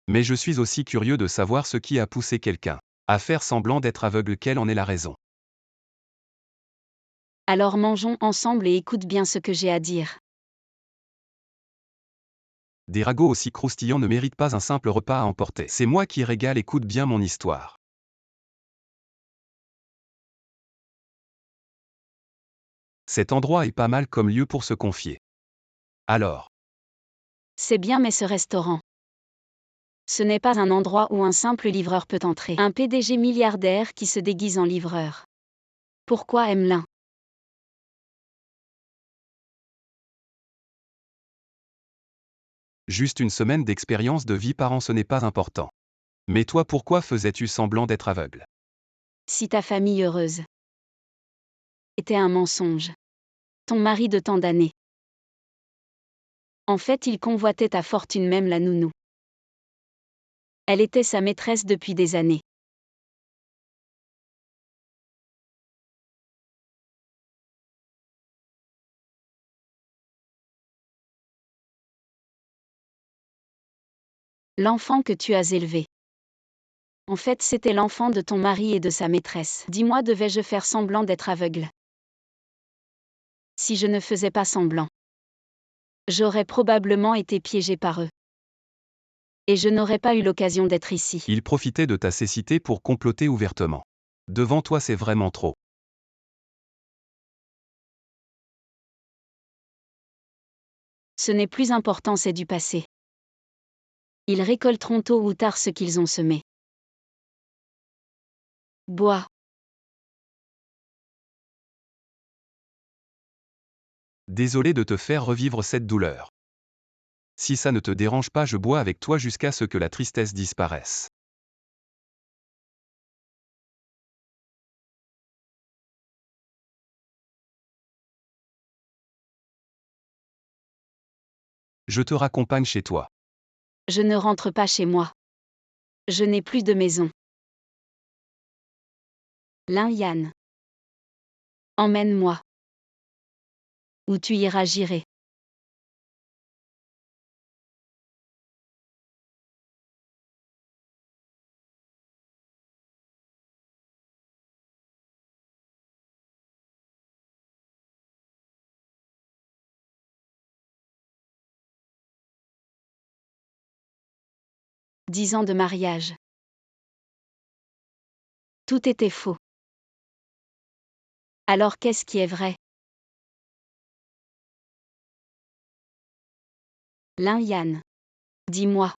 Mais je suis aussi curieux de savoir ce qui a poussé quelqu'un à faire semblant d'être aveugle, quelle en est la raison.
Alors mangeons ensemble et écoute bien ce que j'ai à dire.
Des ragots aussi croustillants ne méritent pas un simple repas à emporter. C'est moi qui régale, écoute bien mon histoire. Cet endroit est pas mal comme lieu pour se confier. Alors,
C'est bien, mais ce restaurant. Ce n'est pas un endroit où un simple livreur peut entrer. Un PDG milliardaire qui se déguise en livreur. Pourquoi Emelin?
juste une semaine d'expérience de vie par an, ce n'est pas important. Mais toi, pourquoi faisais-tu semblant d'être aveugle?
Si ta famille heureuse était un mensonge. Ton mari de tant d'années. En fait, il convoitait ta fortune, même la nounou. Elle était sa maîtresse depuis des années. L'enfant que tu as élevé. En fait, c'était l'enfant de ton mari et de sa maîtresse. Dis-moi, devais-je faire semblant d'être aveugle? Si je ne faisais pas semblant, j'aurais probablement été piégé par eux. Et je n'aurais pas eu l'occasion d'être ici.
Ils profitaient de ta cécité pour comploter ouvertement. Devant toi, c'est vraiment trop.
Ce n'est plus important, c'est du passé. Ils récolteront tôt ou tard ce qu'ils ont semé. Bois.
Désolé de te faire revivre cette douleur. Si ça ne te dérange pas, je bois avec toi jusqu'à ce que la tristesse disparaisse. Je te raccompagne chez toi.
Je ne rentre pas chez moi. Je n'ai plus de maison. Yan. Emmène-moi. Où tu iras, j'irai. 10 ans de mariage. Tout était faux. Alors qu'est-ce qui est vrai? Yan. Dis-moi.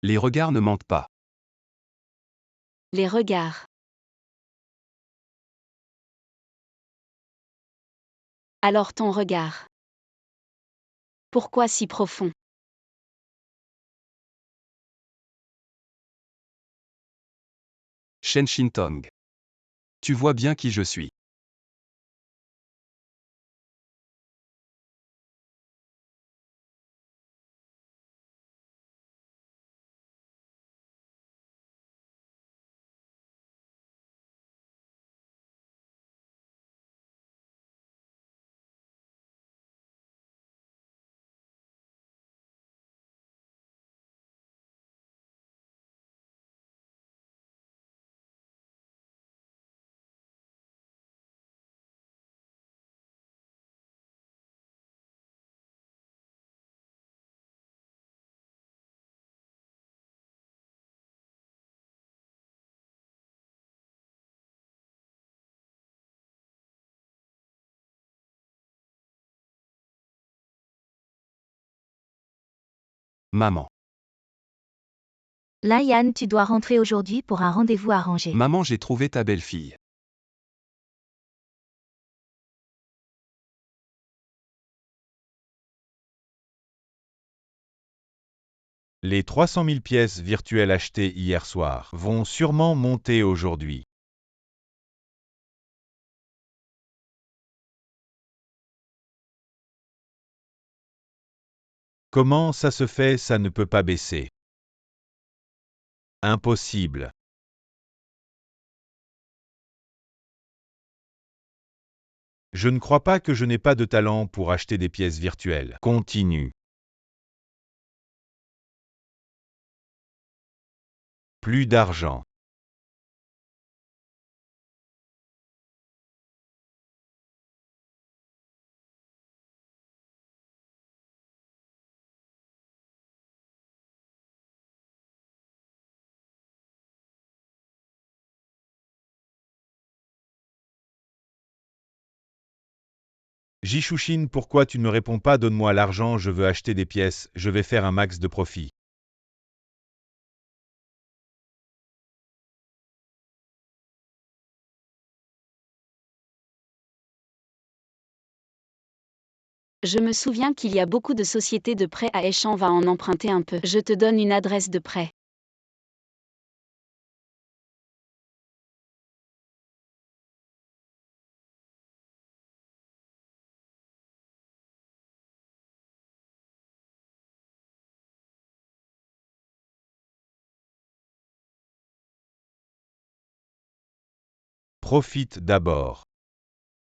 Les regards ne mentent pas.
Les regards. Alors ton regard. Pourquoi si profond?
Shen Shintong. Tu vois bien qui je suis. Maman.
Yan, tu dois rentrer aujourd'hui pour un rendez-vous arrangé.
Maman, j'ai trouvé ta belle-fille.
Les 300 000 pièces virtuelles achetées hier soir vont sûrement monter aujourd'hui. Comment ça se fait, ça ne peut pas baisser? Impossible. Je ne crois pas que je n'ai pas de talent pour acheter des pièces virtuelles. Continue. Plus d'argent. Jishushin, pourquoi tu ne me réponds pas? Donne-moi l'argent, je veux acheter des pièces, je vais faire un max de profit.
Je me souviens qu'il y a beaucoup de sociétés de prêt à échange, va en emprunter un peu. Je te donne une adresse de prêt.
Profite d'abord.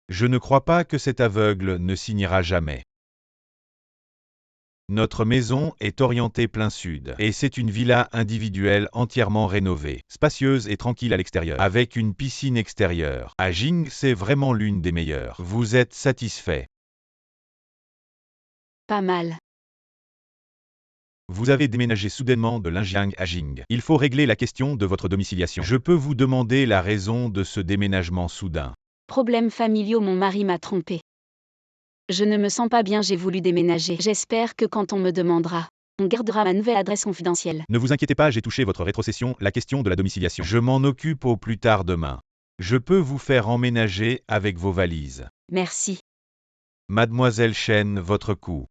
Je ne crois pas que cet aveugle ne signera jamais. Notre maison est orientée plein sud, et c'est une villa individuelle entièrement rénovée, spacieuse et tranquille à l'extérieur, avec une piscine extérieure. À Jing, c'est vraiment l'une des meilleures. Vous êtes satisfait?
Pas mal.
Vous avez déménagé soudainement de Linjiang à Jing. Il faut régler la question de votre domiciliation. Je peux vous demander la raison de ce déménagement soudain?
Problèmes familiaux, mon mari m'a trompé. Je ne me sens pas bien, j'ai voulu déménager. J'espère que quand on me demandera, on gardera ma nouvelle adresse confidentielle.
Ne vous inquiétez pas, j'ai touché votre rétrocession, la question de la domiciliation. Je m'en occupe au plus tard demain. Je peux vous faire emménager avec vos valises.
Merci.
Mademoiselle Chen, votre coût.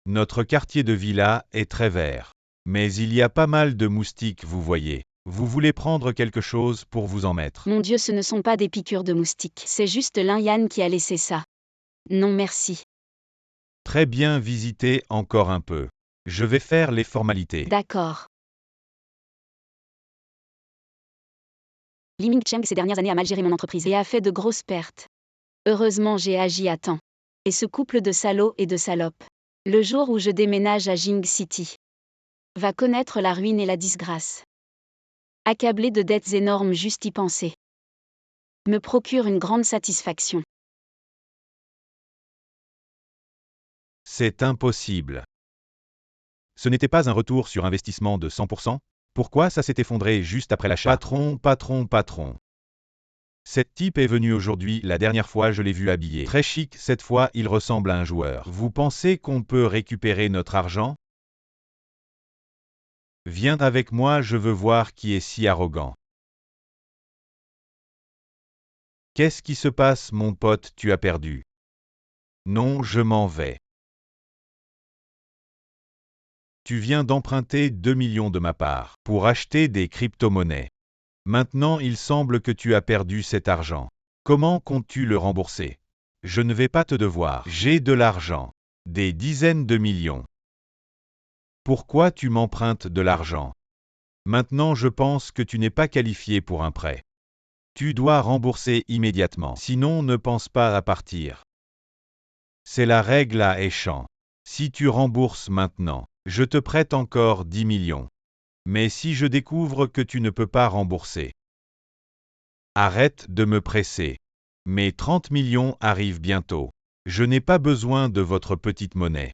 Notre quartier de villa est très vert. Mais il y a pas mal de moustiques, vous voyez. Vous voulez prendre quelque chose pour vous en mettre?
Mon Dieu, ce ne sont pas des piqûres de moustiques. C'est juste Linyan qui a laissé ça. Non merci.
Très bien, visitez encore un peu. Je vais faire les formalités.
D'accord. Li Mingcheng ces dernières années a mal géré mon entreprise et a fait de grosses pertes. Heureusement, j'ai agi à temps. Et ce couple de salauds et de salopes, le jour où je déménage à Jing City, va connaître la ruine et la disgrâce. Accablé de dettes énormes, juste y penser me procure une grande satisfaction.
C'est impossible. Ce n'était pas un retour sur investissement de 100%? Pourquoi ça s'est effondré juste après l'achat? Patron. Cet type est venu aujourd'hui, la dernière fois je l'ai vu habillé. Très chic, cette fois il ressemble à un joueur. Vous pensez qu'on peut récupérer notre argent? Viens avec moi, je veux voir qui est si arrogant. Qu'est-ce qui se passe, mon pote, tu as perdu? Non, je m'en vais. Tu viens d'emprunter 2 millions de ma part pour acheter des crypto-monnaies. Maintenant il semble que tu as perdu cet argent. Comment comptes-tu le rembourser? Je ne vais pas te devoir. J'ai de l'argent. Des dizaines de millions. Pourquoi tu m'empruntes de l'argent? Maintenant je pense que tu n'es pas qualifié pour un prêt. Tu dois rembourser immédiatement, sinon ne pense pas à partir. C'est la règle à Échange. Si tu rembourses maintenant, je te prête encore 10 millions. Mais si je découvre que tu ne peux pas rembourser, arrête de me presser. Mes 30 millions arrivent bientôt. Je n'ai pas besoin de votre petite monnaie.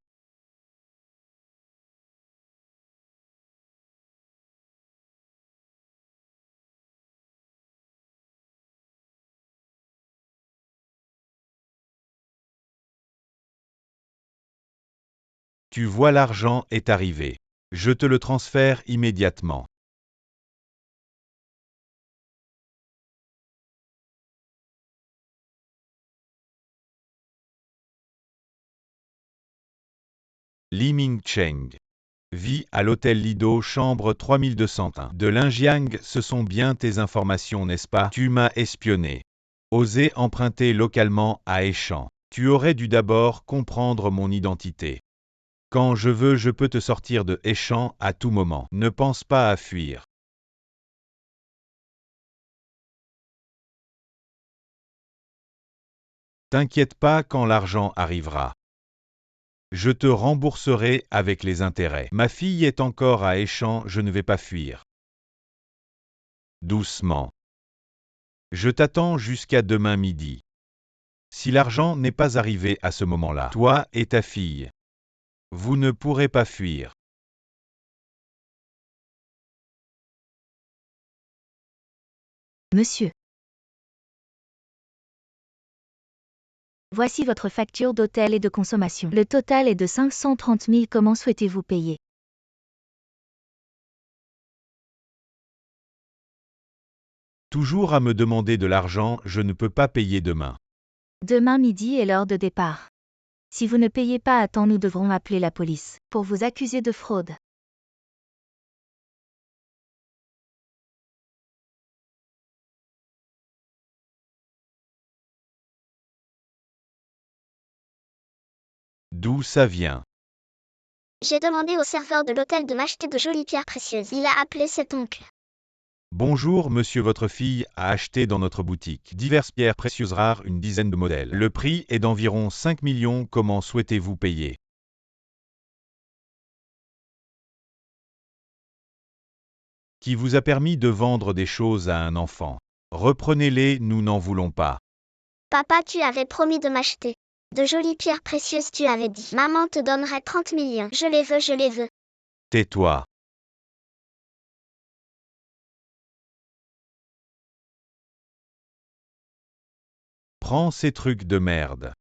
Tu vois, l'argent est arrivé. Je te le transfère immédiatement. Li Mingcheng. Vie à l'hôtel Lido, chambre 3201. De Linjiang, ce sont bien tes informations, n'est-ce pas? Tu m'as espionné. Oser emprunter localement à Échange. Tu aurais dû d'abord comprendre mon identité. Quand je veux, je peux te sortir de Échange à tout moment. Ne pense pas à fuir. T'inquiète pas quand l'argent arrivera. Je te rembourserai avec les intérêts. Ma fille est encore à Échange, je ne vais pas fuir. Doucement. Je t'attends jusqu'à demain midi. Si l'argent n'est pas arrivé à ce moment-là, toi et ta fille, vous ne pourrez pas fuir.
Monsieur. Voici votre facture d'hôtel et de consommation. Le total est de 530 000. Comment souhaitez-vous payer?
Toujours à me demander de l'argent, je ne peux pas payer demain.
Demain midi est l'heure de départ. Si vous ne payez pas à temps, nous devrons appeler la police pour vous accuser de fraude.
D'où ça vient?
J'ai demandé au serveur de l'hôtel de m'acheter de jolies pierres précieuses. Il a appelé cet oncle.
Bonjour monsieur, votre fille a acheté dans notre boutique diverses pierres précieuses rares, une dizaine de modèles. Le prix est d'environ 5 millions, comment souhaitez-vous payer? qui vous a permis de vendre des choses à un enfant. Reprenez-les, nous n'en voulons pas.
Papa, tu avais promis de m'acheter de jolies pierres précieuses, tu avais dit. Maman te donnerait 30 millions. Je les veux, je les veux.
Tais-toi. Prends ces trucs de merde.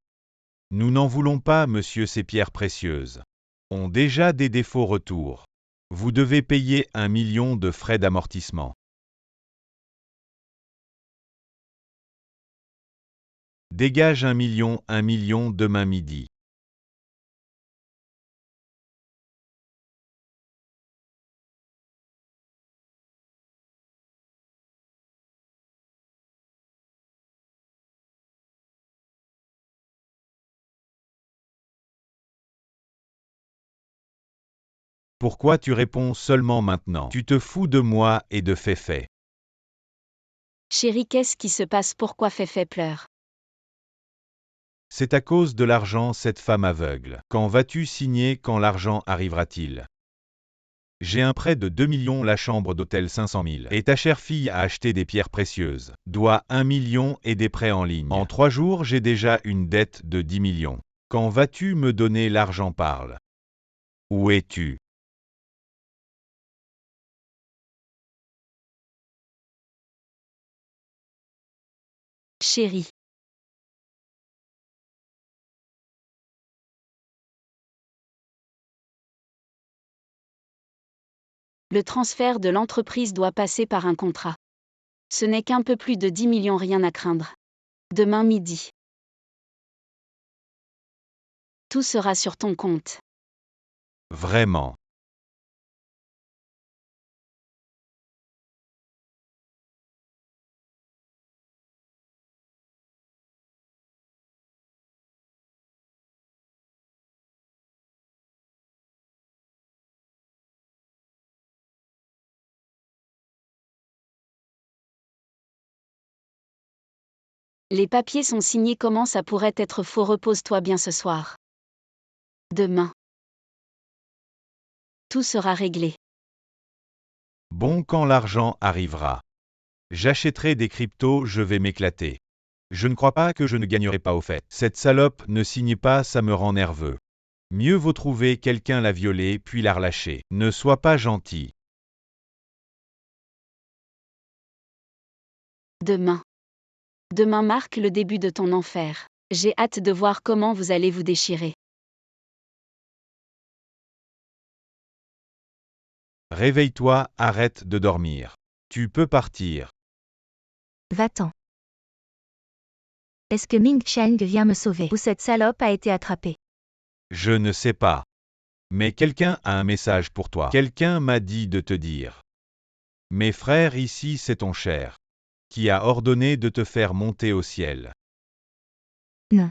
Nous n'en voulons pas, monsieur, ces pierres précieuses ont déjà des défauts retours. Vous devez payer 1 million de frais d'amortissement. Dégage 1 million demain midi. Pourquoi tu réponds seulement maintenant? Tu te fous de moi et de Féfé.
Chérie, qu'est-ce qui se passe? Pourquoi Féfé pleure?
C'est à cause de l'argent, cette femme aveugle. Quand vas-tu signer? Quand l'argent arrivera-t-il? J'ai un prêt de 2 millions, la chambre d'hôtel 500 000. Et ta chère fille a acheté des pierres précieuses. Doit 1 million et des prêts en ligne. En 3 jours, j'ai déjà une dette de 10 millions. Quand vas-tu me donner l'argent? Parle. Où es-tu?
Chérie. Le transfert de l'entreprise doit passer par un contrat. Ce n'est qu'un peu plus de 10 millions, rien à craindre. Demain midi. Tout sera sur ton compte.
Vraiment.
Les papiers sont signés, comment ça pourrait être faux? Repose-toi bien ce soir. Demain. Tout sera réglé.
Bon, quand l'argent arrivera. J'achèterai des cryptos, je vais m'éclater. Je ne crois pas que je ne gagnerai pas au fait. Cette salope ne signe pas, ça me rend nerveux. Mieux vaut trouver quelqu'un, la violer puis la relâcher. Ne sois pas gentil.
Demain. Demain marque le début de ton enfer. J'ai hâte de voir comment vous allez vous déchirer.
Réveille-toi, arrête de dormir. Tu peux partir.
Va-t'en. Est-ce que Ming Cheng vient me sauver ou cette salope a été attrapée?
Je ne sais pas. Mais quelqu'un a un message pour toi. Quelqu'un m'a dit de te dire. Mes frères, ici c'est ton cher, qui a ordonné de te faire monter au ciel.
Non.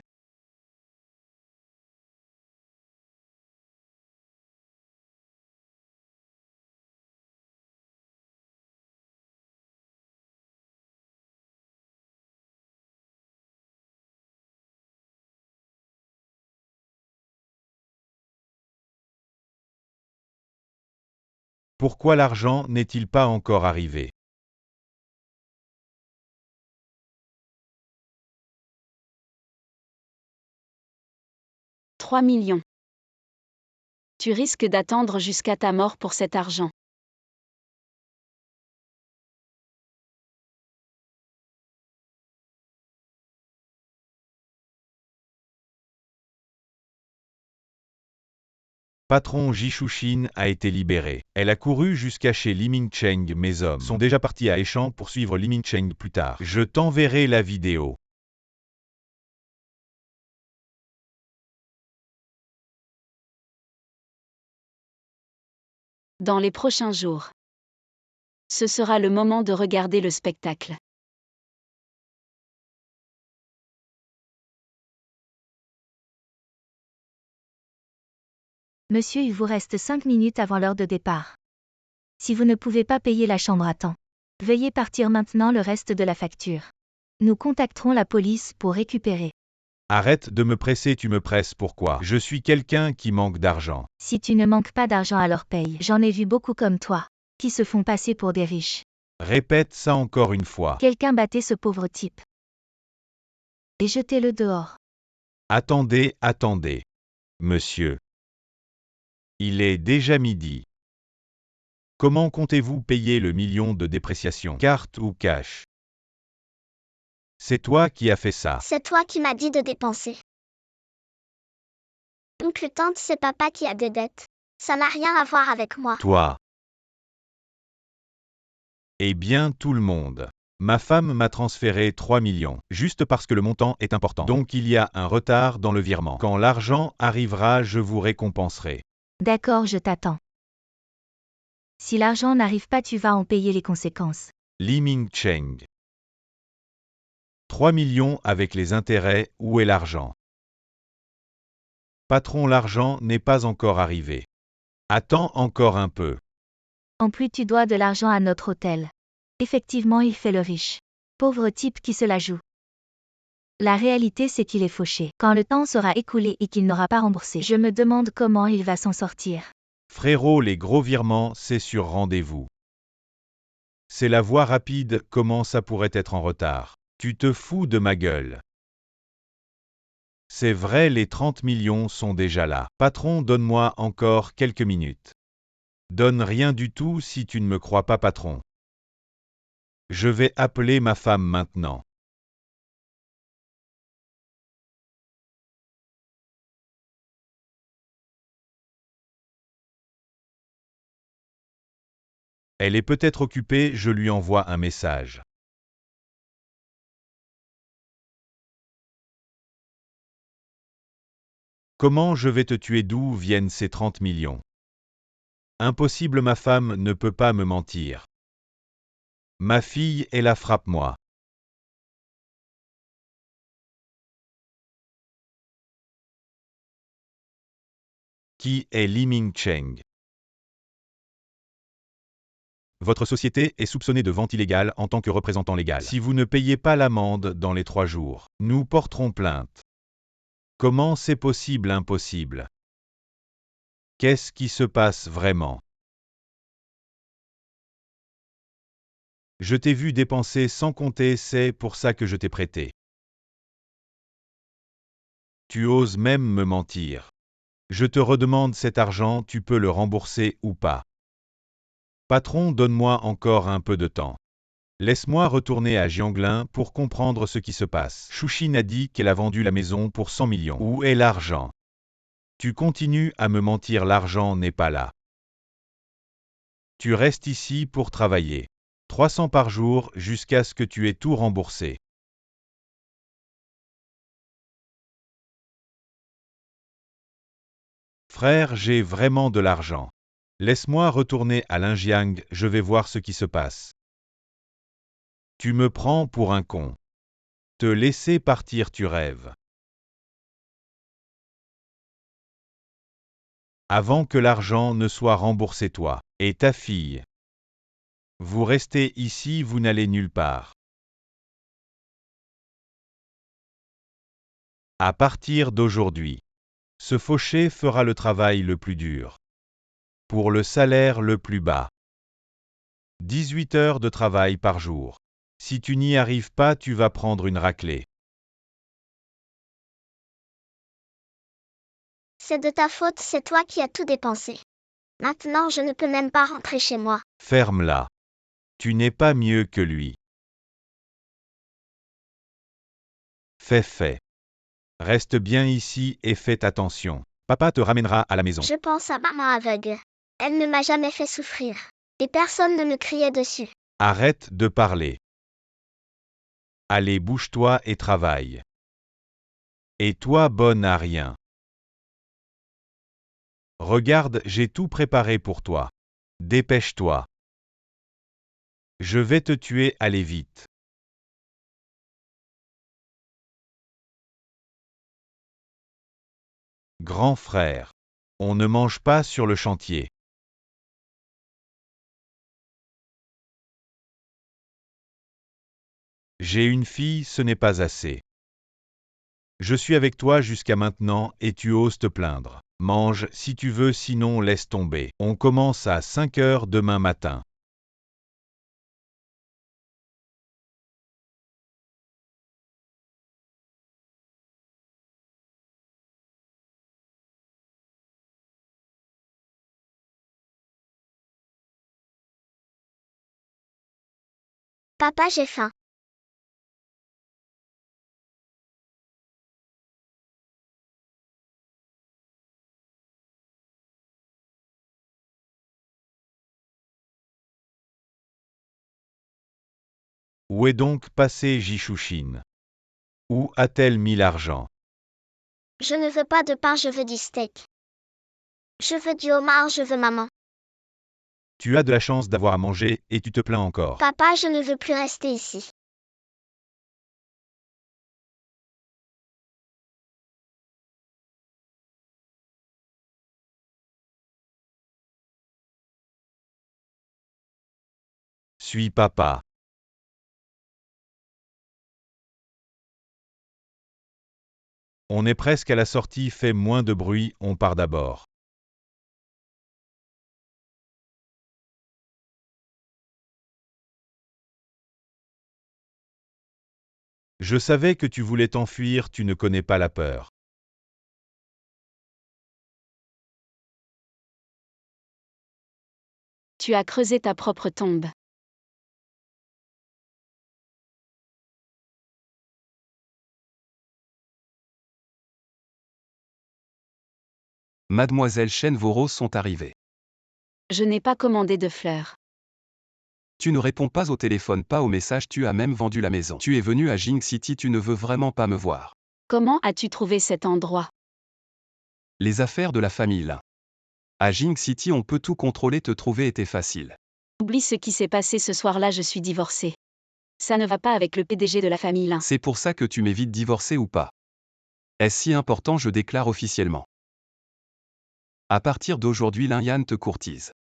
Pourquoi l'argent n'est-il pas encore arrivé?
« 3 millions. Tu risques d'attendre jusqu'à ta mort pour cet argent.
Patron Jishuchin a été libérée. Elle a couru jusqu'à chez Li Mingcheng. Mes hommes sont déjà partis à Échamps pour suivre Li Mingcheng plus tard. Je t'enverrai la vidéo.
Dans les prochains jours. Ce sera le moment de regarder le spectacle.
Monsieur, il vous reste 5 minutes avant l'heure de départ. Si vous ne pouvez pas payer la chambre à temps, veuillez partir maintenant, le reste de la facture. Nous contacterons la police pour récupérer.
Arrête de me presser, tu me presses pourquoi? Je suis quelqu'un qui manque d'argent.
Si tu ne manques pas d'argent, alors paye. J'en ai vu beaucoup comme toi, qui se font passer pour des riches.
Répète ça encore une fois.
Quelqu'un battait ce pauvre type. Et jetez-le dehors.
Attendez, attendez. Monsieur. Il est déjà midi. Comment comptez-vous payer le million de dépréciation, carte ou cash? C'est toi qui as fait ça.
C'est toi qui m'as dit de dépenser. Oncle tante, c'est papa qui a des dettes. Ça n'a rien à voir avec moi.
Toi. Eh bien, tout le monde. Ma femme m'a transféré 3 millions, juste parce que le montant est important. Donc il y a un retard dans le virement. Quand l'argent arrivera, je vous récompenserai.
D'accord, je t'attends. Si l'argent n'arrive pas, tu vas en payer les conséquences.
Li Ming-cheng. 3 millions avec les intérêts, où est l'argent? Patron, l'argent n'est pas encore arrivé. Attends encore un peu.
En plus, tu dois de l'argent à notre hôtel. Effectivement, il fait le riche. Pauvre type qui se la joue. La réalité, c'est qu'il est fauché. Quand le temps sera écoulé et qu'il n'aura pas remboursé, je me demande comment il va s'en sortir.
Frérot, les gros virements, c'est sur rendez-vous. C'est la voie rapide, comment ça pourrait être en retard? Tu te fous de ma gueule. C'est vrai, les 30 millions sont déjà là. Patron, donne-moi encore quelques minutes. Donne rien du tout si tu ne me crois pas, patron. Je vais appeler ma femme maintenant. Elle est peut-être occupée, je lui envoie un message. Comment je vais te tuer? D'où viennent ces 30 millions? Impossible, ma femme ne peut pas me mentir. Ma fille est là, frappe-moi. Qui est Li Ming-cheng? Votre société est soupçonnée de vente illégale en tant que représentant légal. Si vous ne payez pas l'amende dans les 3 jours, nous porterons plainte. Comment c'est possible? Impossible. Qu'est-ce qui se passe vraiment? Je t'ai vu dépenser sans compter, c'est pour ça que je t'ai prêté. Tu oses même me mentir. Je te redemande cet argent, tu peux le rembourser ou pas. Patron, donne-moi encore un peu de temps. Laisse-moi retourner à Jianglin pour comprendre ce qui se passe. Shuxin a dit qu'elle a vendu la maison pour 100 millions. Où est l'argent? Tu continues à me mentir, l'argent n'est pas là. Tu restes ici pour travailler. 300 par jour jusqu'à ce que tu aies tout remboursé. Frère, j'ai vraiment de l'argent. Laisse-moi retourner à Linjiang, je vais voir ce qui se passe. Tu me prends pour un con. Te laisser partir, tu rêves. Avant que l'argent ne soit remboursé, toi et ta fille. Vous restez ici, vous n'allez nulle part. À partir d'aujourd'hui, ce fauché fera le travail le plus dur. Pour le salaire le plus bas. 18 heures de travail par jour. Si tu n'y arrives pas, tu vas prendre une raclée.
C'est de ta faute, c'est toi qui as tout dépensé. Maintenant, je ne peux même pas rentrer chez moi.
Ferme-la. Tu n'es pas mieux que lui. Fais. Reste bien ici et fais attention. Papa te ramènera à la maison.
Je pense à maman aveugle. Elle ne m'a jamais fait souffrir. Et personne ne me criait dessus.
Arrête de parler. Allez, bouge-toi et travaille. Et toi, bonne à rien. Regarde, j'ai tout préparé pour toi. Dépêche-toi. Je vais te tuer, allez vite. Grand frère. On ne mange pas sur le chantier. J'ai une fille, ce n'est pas assez. Je suis avec toi jusqu'à maintenant et tu oses te plaindre. Mange si tu veux, sinon laisse tomber. On commence à 5 heures demain matin.
Papa, j'ai faim.
Où est donc passée Jishouchine? Où a-t-elle mis l'argent?
Je ne veux pas de pain, je veux du steak. Je veux du homard, je veux maman.
Tu as de la chance d'avoir à manger, et tu te plains encore.
Papa, je ne veux plus rester ici.
Suis papa. On est presque à la sortie, fais moins de bruit, on part d'abord. Je savais que tu voulais t'enfuir, tu ne connais pas la peur.
Tu as creusé ta propre tombe.
Mademoiselle Chen, vos roses sont arrivées.
Je n'ai pas commandé de fleurs.
Tu ne réponds pas au téléphone, pas aux messages, tu as même vendu la maison. Tu es venu à Jing City, tu ne veux vraiment pas me voir.
Comment as-tu trouvé cet endroit?
Les affaires de la famille Lin. À Jing City, on peut tout contrôler, te trouver était facile.
Oublie ce qui s'est passé ce soir-là, je suis divorcée. Ça ne va pas avec le PDG de la famille Lin.
C'est pour ça que tu m'évites, divorcé ou pas. Est-ce si important? Je déclare officiellement. À partir d'aujourd'hui, Lin Yan te courtise.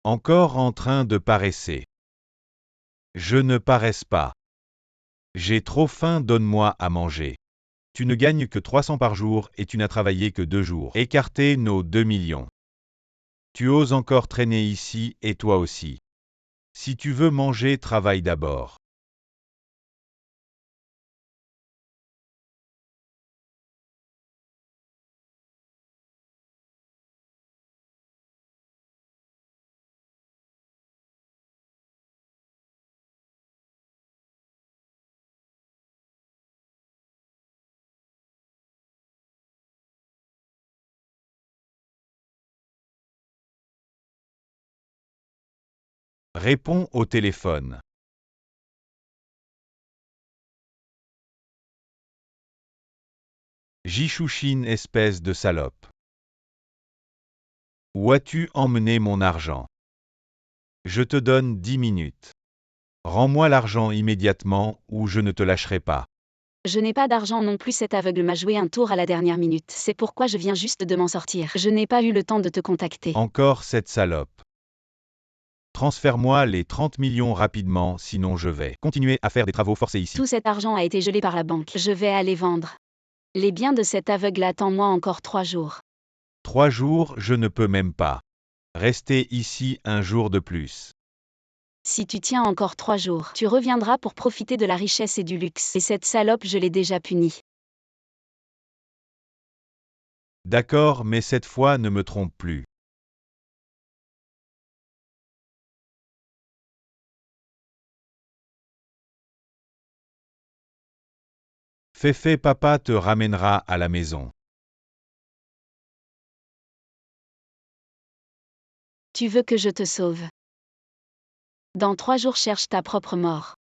Encore en train de paresser. Je ne paresse pas. J'ai trop faim, donne-moi à manger. Tu ne gagnes que 300 par jour et tu n'as travaillé que 2 jours. Écartez nos 2 millions. Tu oses encore traîner ici et toi aussi. Si tu veux manger, travaille d'abord. Réponds au téléphone. Jishouchine, espèce de salope. Où as-tu emmené mon argent? Je te donne 10 minutes. Rends-moi l'argent immédiatement ou je ne te lâcherai pas.
Je n'ai pas d'argent non plus, cet aveugle m'a joué un tour à la dernière minute. C'est pourquoi je viens juste de m'en sortir. Je n'ai pas eu le temps de te contacter.
Encore cette salope. Transfère-moi les 30 millions rapidement, sinon je vais continuer à faire des travaux forcés ici.
Tout cet argent a été gelé par la banque. Je vais aller vendre les biens de cet aveugle. Attends-moi encore 3 jours.
3 jours, je ne peux même pas. Rester ici un jour de plus.
Si tu tiens encore 3 jours, tu reviendras pour profiter de la richesse et du luxe. Et cette salope, je l'ai déjà punie.
D'accord, mais cette fois ne me trompe plus. Féfé, papa te ramènera à la maison.
Tu veux que je te sauve? Dans 3 jours, cherche ta propre mort.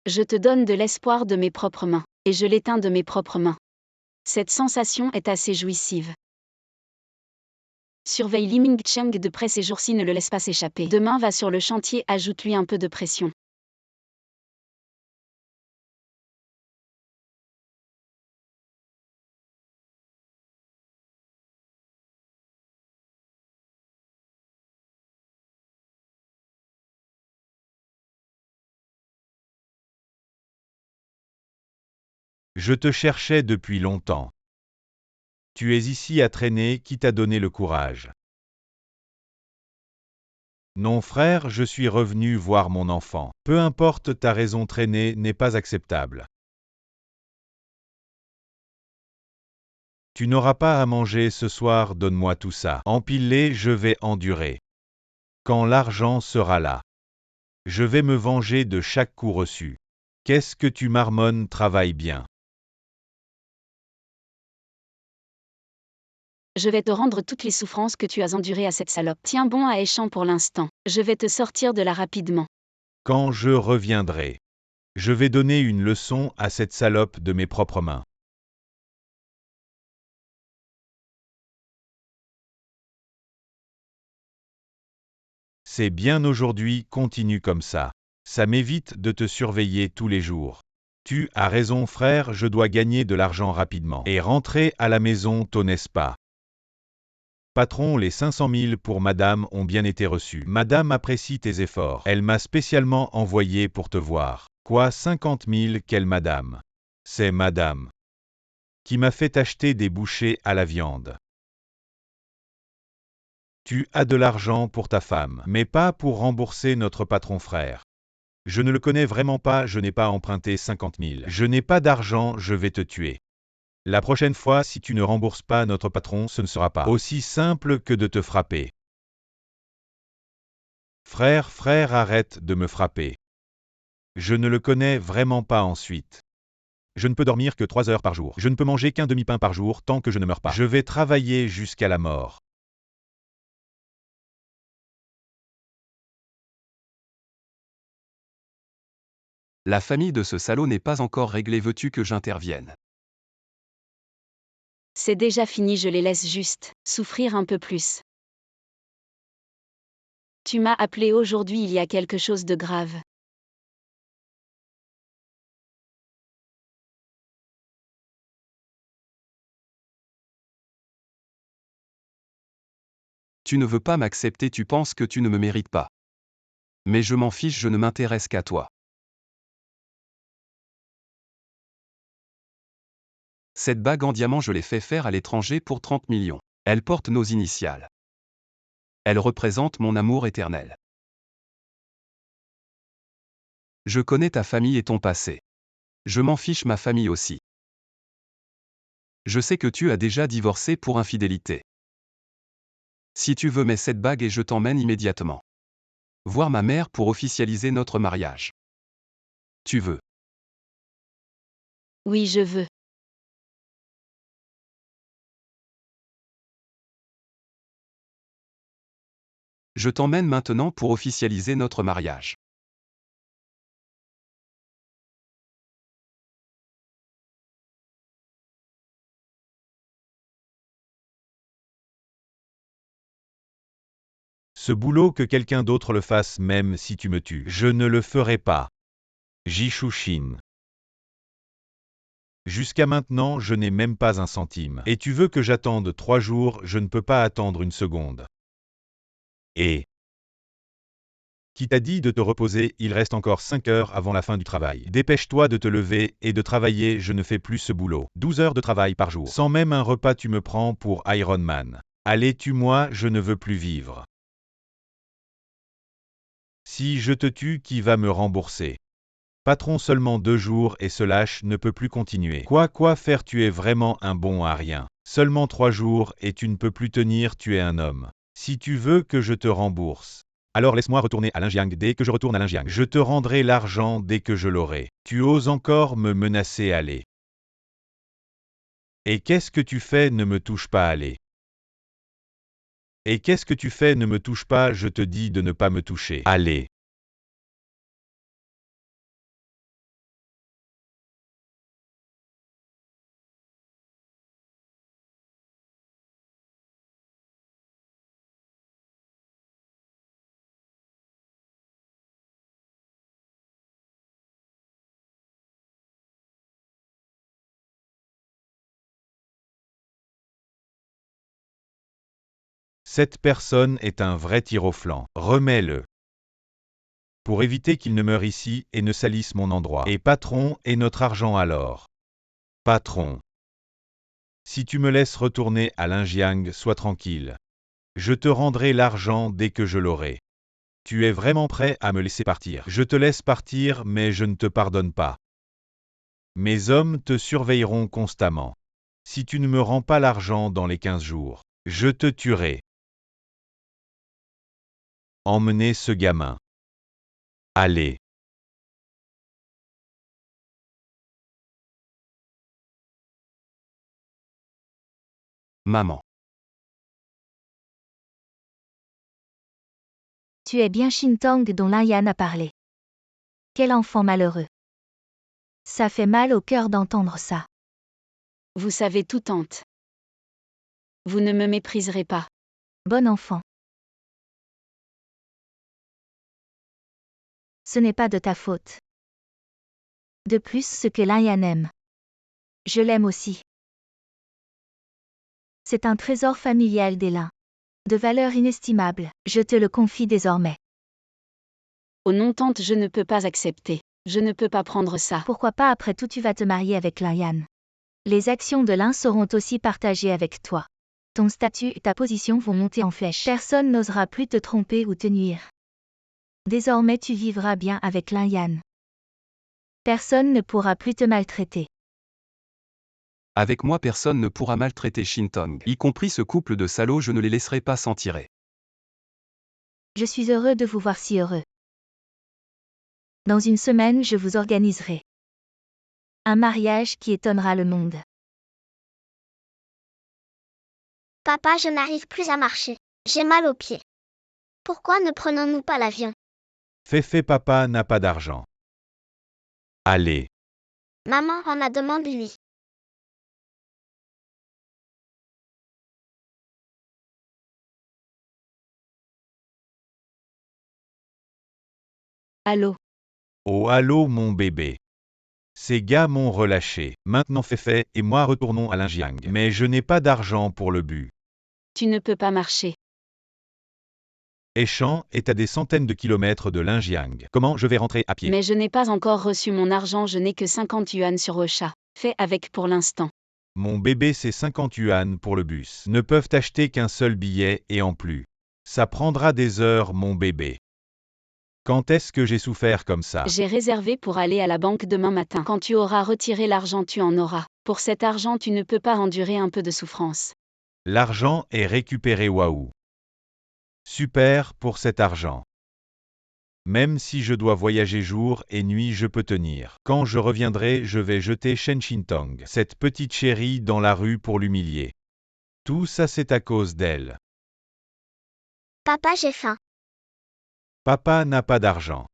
Je te donne de l'espoir de mes propres mains, et je l'éteins de mes propres mains. Cette sensation est assez jouissive. Surveille Li Mingcheng de près ces jours-ci, ne le laisse pas s'échapper. Demain va sur le chantier, ajoute-lui un peu de pression.
Je te cherchais depuis longtemps. Tu es ici à traîner, qui t'a donné le courage? Non frère, je suis revenu voir mon enfant. Peu importe ta raison, traîner n'est pas acceptable. Tu n'auras pas à manger ce soir, donne-moi tout ça. Empile-les, je vais endurer. Quand l'argent sera là, je vais me venger de chaque coup reçu. Qu'est-ce que tu marmonnes, travaille bien.
Je vais te rendre toutes les souffrances que tu as endurées à cette salope. Tiens bon à Échamp pour l'instant. Je vais te sortir de là rapidement.
Quand je reviendrai, je vais donner une leçon à cette salope de mes propres mains. C'est bien aujourd'hui, continue comme ça. Ça m'évite de te surveiller tous les jours. Tu as raison frère, je dois gagner de l'argent rapidement. Et rentrer à la maison tôt, n'est-ce pas? Patron, les 500 000 pour madame ont bien été reçus. Madame apprécie tes efforts. Elle m'a spécialement envoyé pour te voir. Quoi, 50 000, quelle madame? C'est madame qui m'a fait acheter des bouchées à la viande. Tu as de l'argent pour ta femme, mais pas pour rembourser notre patron frère. Je ne le connais vraiment pas, je n'ai pas emprunté 50 000. Je n'ai pas d'argent, je vais te tuer. La prochaine fois, si tu ne rembourses pas notre patron, ce ne sera pas aussi simple que de te frapper. Frère, frère, arrête de me frapper. Je ne le connais vraiment pas ensuite. Je ne peux dormir que 3 heures par jour. Je ne peux manger qu'un demi-pain par jour tant que je ne meurs pas. Je vais travailler jusqu'à la mort.
La famille de ce salaud n'est pas encore réglée, veux-tu que j'intervienne?
C'est déjà fini, je les laisse juste souffrir un peu plus. Tu m'as appelé aujourd'hui, il y a quelque chose de grave.
Tu ne veux pas m'accepter, tu penses que tu ne me mérites pas. Mais je m'en fiche, je ne m'intéresse qu'à toi. Cette bague en diamant, je l'ai fait faire à l'étranger pour 30 millions. Elle porte nos initiales. Elle représente mon amour éternel. Je connais ta famille et ton passé. Je m'en fiche, ma famille aussi. Je sais que tu as déjà divorcé pour infidélité. Si tu veux, mets cette bague et je t'emmène immédiatement voir ma mère pour officialiser notre mariage. Tu veux?
Oui, je veux.
Je t'emmène maintenant pour officialiser notre mariage.
Ce boulot, que quelqu'un d'autre le fasse, même si tu me tues, je ne le ferai pas. Jishushin. Jusqu'à maintenant, je n'ai même pas un centime. Et tu veux que j'attende 3 jours, je ne peux pas attendre une seconde. Et qui t'a dit de te reposer, il reste encore 5 heures avant la fin du travail. Dépêche-toi de te lever et de travailler, je ne fais plus ce boulot. 12 heures de travail par jour. Sans même un repas, tu me prends pour Iron Man. Allez, tue-moi, je ne veux plus vivre. Si je te tue, qui va me rembourser? Patron, seulement 2 jours et ce lâche ne peut plus continuer. Quoi faire, tu es vraiment un bon à rien. Seulement 3 jours et tu ne peux plus tenir, tu es un homme. Si tu veux que je te rembourse, alors laisse-moi retourner à Linjiang. Dès que je retourne à Linjiang, je te rendrai l'argent dès que je l'aurai. Tu oses encore me menacer, allez. Et qu'est-ce que tu fais, ne me touche pas, allez. Et qu'est-ce que tu fais, ne me touche pas, je te dis de ne pas me toucher. Allez. Cette personne est un vrai tir au flanc. Remets-le. Pour éviter qu'il ne meure ici et ne salisse mon endroit. Et patron, et notre argent alors? Patron. Si tu me laisses retourner à Linjiang, sois tranquille. Je te rendrai l'argent dès que je l'aurai. Tu es vraiment prêt à me laisser partir? Je te laisse partir, mais je ne te pardonne pas. Mes hommes te surveilleront constamment. Si tu ne me rends pas l'argent dans les 15 jours, je te tuerai. Emmenez ce gamin. Allez.
Maman.
Tu es bien Shintong dont Lin-Yan a parlé. Quel enfant malheureux. Ça fait mal au cœur d'entendre ça.
Vous savez tout, tante. Vous ne me mépriserez pas.
Bon enfant. Ce n'est pas de ta faute. De plus, ce que Lin-Yan aime. Je l'aime aussi. C'est un trésor familial des Lin. De valeur inestimable, je te le confie désormais.
Oh non, tante, je ne peux pas accepter. Je ne peux pas prendre ça.
Pourquoi pas, après tout tu vas te marier avec Lin-Yan. Les actions de Lin seront aussi partagées avec toi. Ton statut et ta position vont monter en flèche. Personne n'osera plus te tromper ou te nuire. Désormais tu vivras bien avec Lin-Yan. Personne ne pourra plus te maltraiter.
Avec moi personne ne pourra maltraiter Shintong, y compris ce couple de salauds, je ne les laisserai pas s'en tirer.
Je suis heureux de vous voir si heureux. Dans une semaine je vous organiserai un mariage qui étonnera le monde.
Papa, je n'arrive plus à marcher. J'ai mal aux pieds. Pourquoi ne prenons-nous pas l'avion?
Féfé papa n'a pas d'argent. Allez.
Maman en a demandé lui.
Allô?
Oh allô mon bébé. Ces gars m'ont relâché. Maintenant Féfé et moi retournons à Linjiang. Mais je n'ai pas d'argent pour le but.
Tu ne peux pas marcher.
Échamps est à des centaines de kilomètres de Linjiang. Comment je vais rentrer à pied?
Mais je n'ai pas encore reçu mon argent, je n'ai que 50 yuan sur Ocha. Fais avec pour l'instant.
Mon bébé c'est 50 yuan pour le bus. Ne peuvent acheter qu'un seul billet et en plus. Ça prendra des heures mon bébé. Quand est-ce que j'ai souffert comme ça?
J'ai réservé pour aller à la banque demain matin. Quand tu auras retiré l'argent, tu en auras. Pour cet argent, tu ne peux pas endurer un peu de souffrance.
L'argent est récupéré, waouh. Super pour cet argent. Même si je dois voyager jour et nuit, je peux tenir. Quand je reviendrai, je vais jeter Shen Shintong, cette petite chérie, dans la rue pour l'humilier. Tout ça c'est à cause d'elle.
Papa, j'ai faim.
Papa n'a pas d'argent.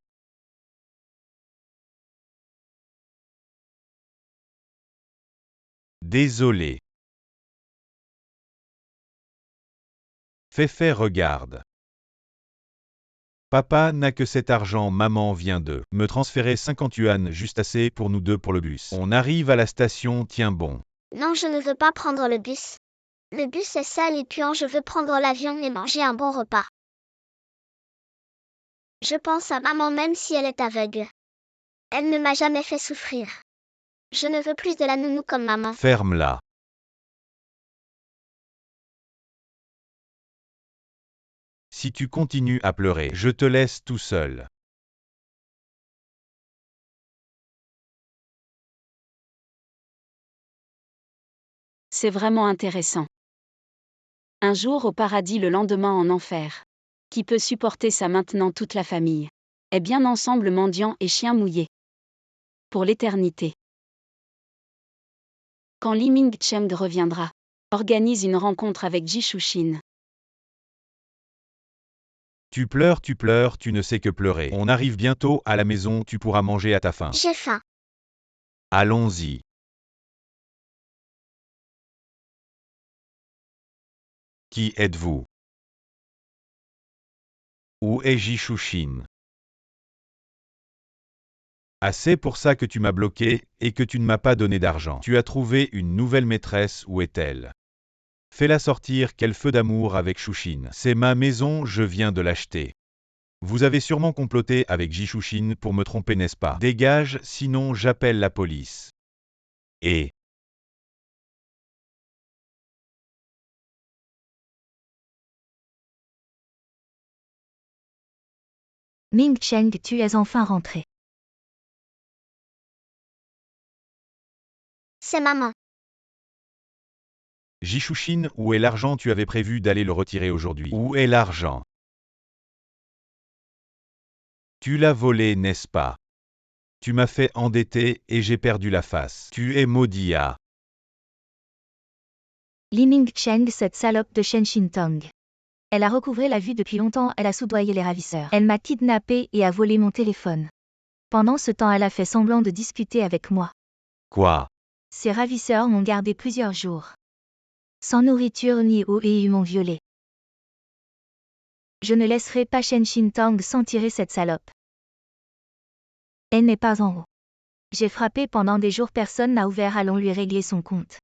Désolé. Féfé regarde. Papa n'a que cet argent, maman vient de me transférer 50 yuan, juste assez pour nous deux pour le bus. On arrive à la station, tiens bon.
Non, je ne veux pas prendre le bus. Le bus est sale et puant, je veux prendre l'avion et manger un bon repas. Je pense à maman même si elle est aveugle. Elle ne m'a jamais fait souffrir. Je ne veux plus de la nounou comme maman.
Ferme-la. Si tu continues à pleurer, je te laisse tout seul.
C'est vraiment intéressant. Un jour au paradis, le lendemain en enfer. Qui peut supporter ça maintenant? Toute la famille est bien ensemble, mendiants et chiens mouillés. Pour l'éternité. Quand Li Ming-cheng reviendra, organise une rencontre avec Jishushin.
Tu pleures, tu ne sais que pleurer. On arrive bientôt à la maison, tu pourras manger à ta faim.
J'ai faim.
Allons-y. Qui êtes-vous? Où est Jishushin? Ah, c'est pour ça que tu m'as bloqué, et que tu ne m'as pas donné d'argent. Tu as trouvé une nouvelle maîtresse, où est-elle? Fais-la sortir, quel feu d'amour avec Shushin. C'est ma maison, je viens de l'acheter. Vous avez sûrement comploté avec Jishushin pour me tromper, n'est-ce pas? Dégage, sinon j'appelle la police. Et
Ming-cheng, tu es enfin rentré.
C'est maman.
Jishushine, où est l'argent? Tu avais prévu d'aller le retirer aujourd'hui. Où est l'argent? Tu l'as volé, n'est-ce pas? Tu m'as fait endetter et j'ai perdu la face. Tu es maudit. Ah.
Li Ming-cheng, cette salope de Shen Shintong. Elle a recouvré la vue depuis longtemps, elle a soudoyé les ravisseurs. Elle m'a kidnappé et a volé mon téléphone. Pendant ce temps, elle a fait semblant de discuter avec moi.
Quoi?
Ces ravisseurs m'ont gardé plusieurs jours. Sans nourriture ni eau et ils m'ont violée. Je ne laisserai pas Shen Shintong sans tirer cette salope. Elle n'est pas en haut. J'ai frappé pendant des jours, personne n'a ouvert, allons lui régler son compte.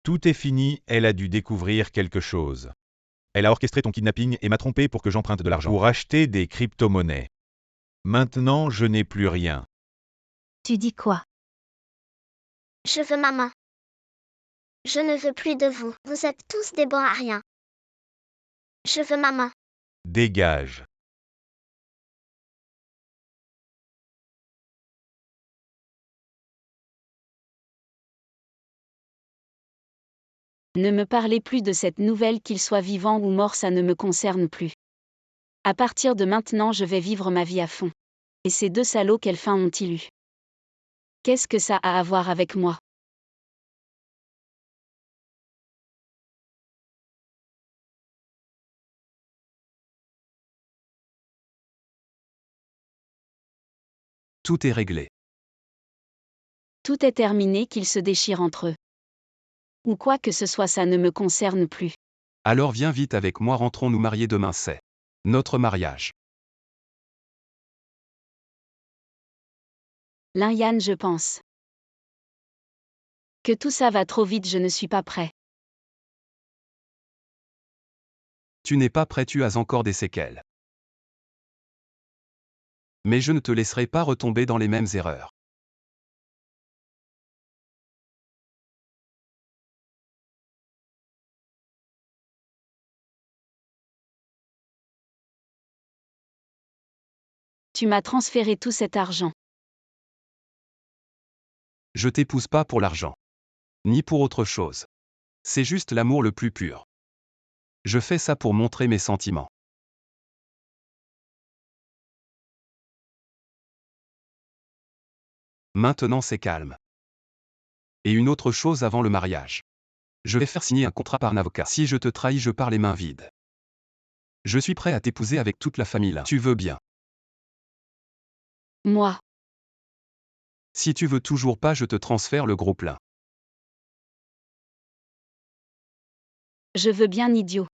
Tout est fini, elle a dû découvrir quelque chose. Elle a orchestré ton kidnapping et m'a trompé pour que j'emprunte de l'argent. Pour acheter des crypto-monnaies. Maintenant, je n'ai plus rien.
Tu dis quoi?
Je veux ma main. Je ne veux plus de vous. Vous êtes tous des bons à rien. Je veux ma main.
Dégage.
Ne me parlez plus de cette nouvelle, qu'il soit vivant ou mort, ça ne me concerne plus. À partir de maintenant, je vais vivre ma vie à fond. Et ces deux salauds, quelle fin ont-ils eu? Qu'est-ce que ça a à voir avec moi?
Tout est réglé.
Tout est terminé, qu'ils se déchirent entre eux. Ou quoi que ce soit, ça ne me concerne plus.
Alors viens vite avec moi, rentrons nous marier demain, c'est notre mariage.
Lin Yan, je pense que tout ça va trop vite, je ne suis pas prêt.
Tu n'es pas prêt, tu as encore des séquelles. Mais je ne te laisserai pas retomber dans les mêmes erreurs.
Tu m'as transféré tout cet argent.
Je t'épouse pas pour l'argent. Ni pour autre chose. C'est juste l'amour le plus pur. Je fais ça pour montrer mes sentiments. Maintenant c'est calme. Et une autre chose avant le mariage. Je vais faire signer un contrat par un avocat. Si je te trahis, je pars les mains vides. Je suis prêt à t'épouser avec toute la famille là. Tu veux bien.
Moi,
Si tu veux toujours pas, je te transfère le gros plein.
je veux bien, idiot.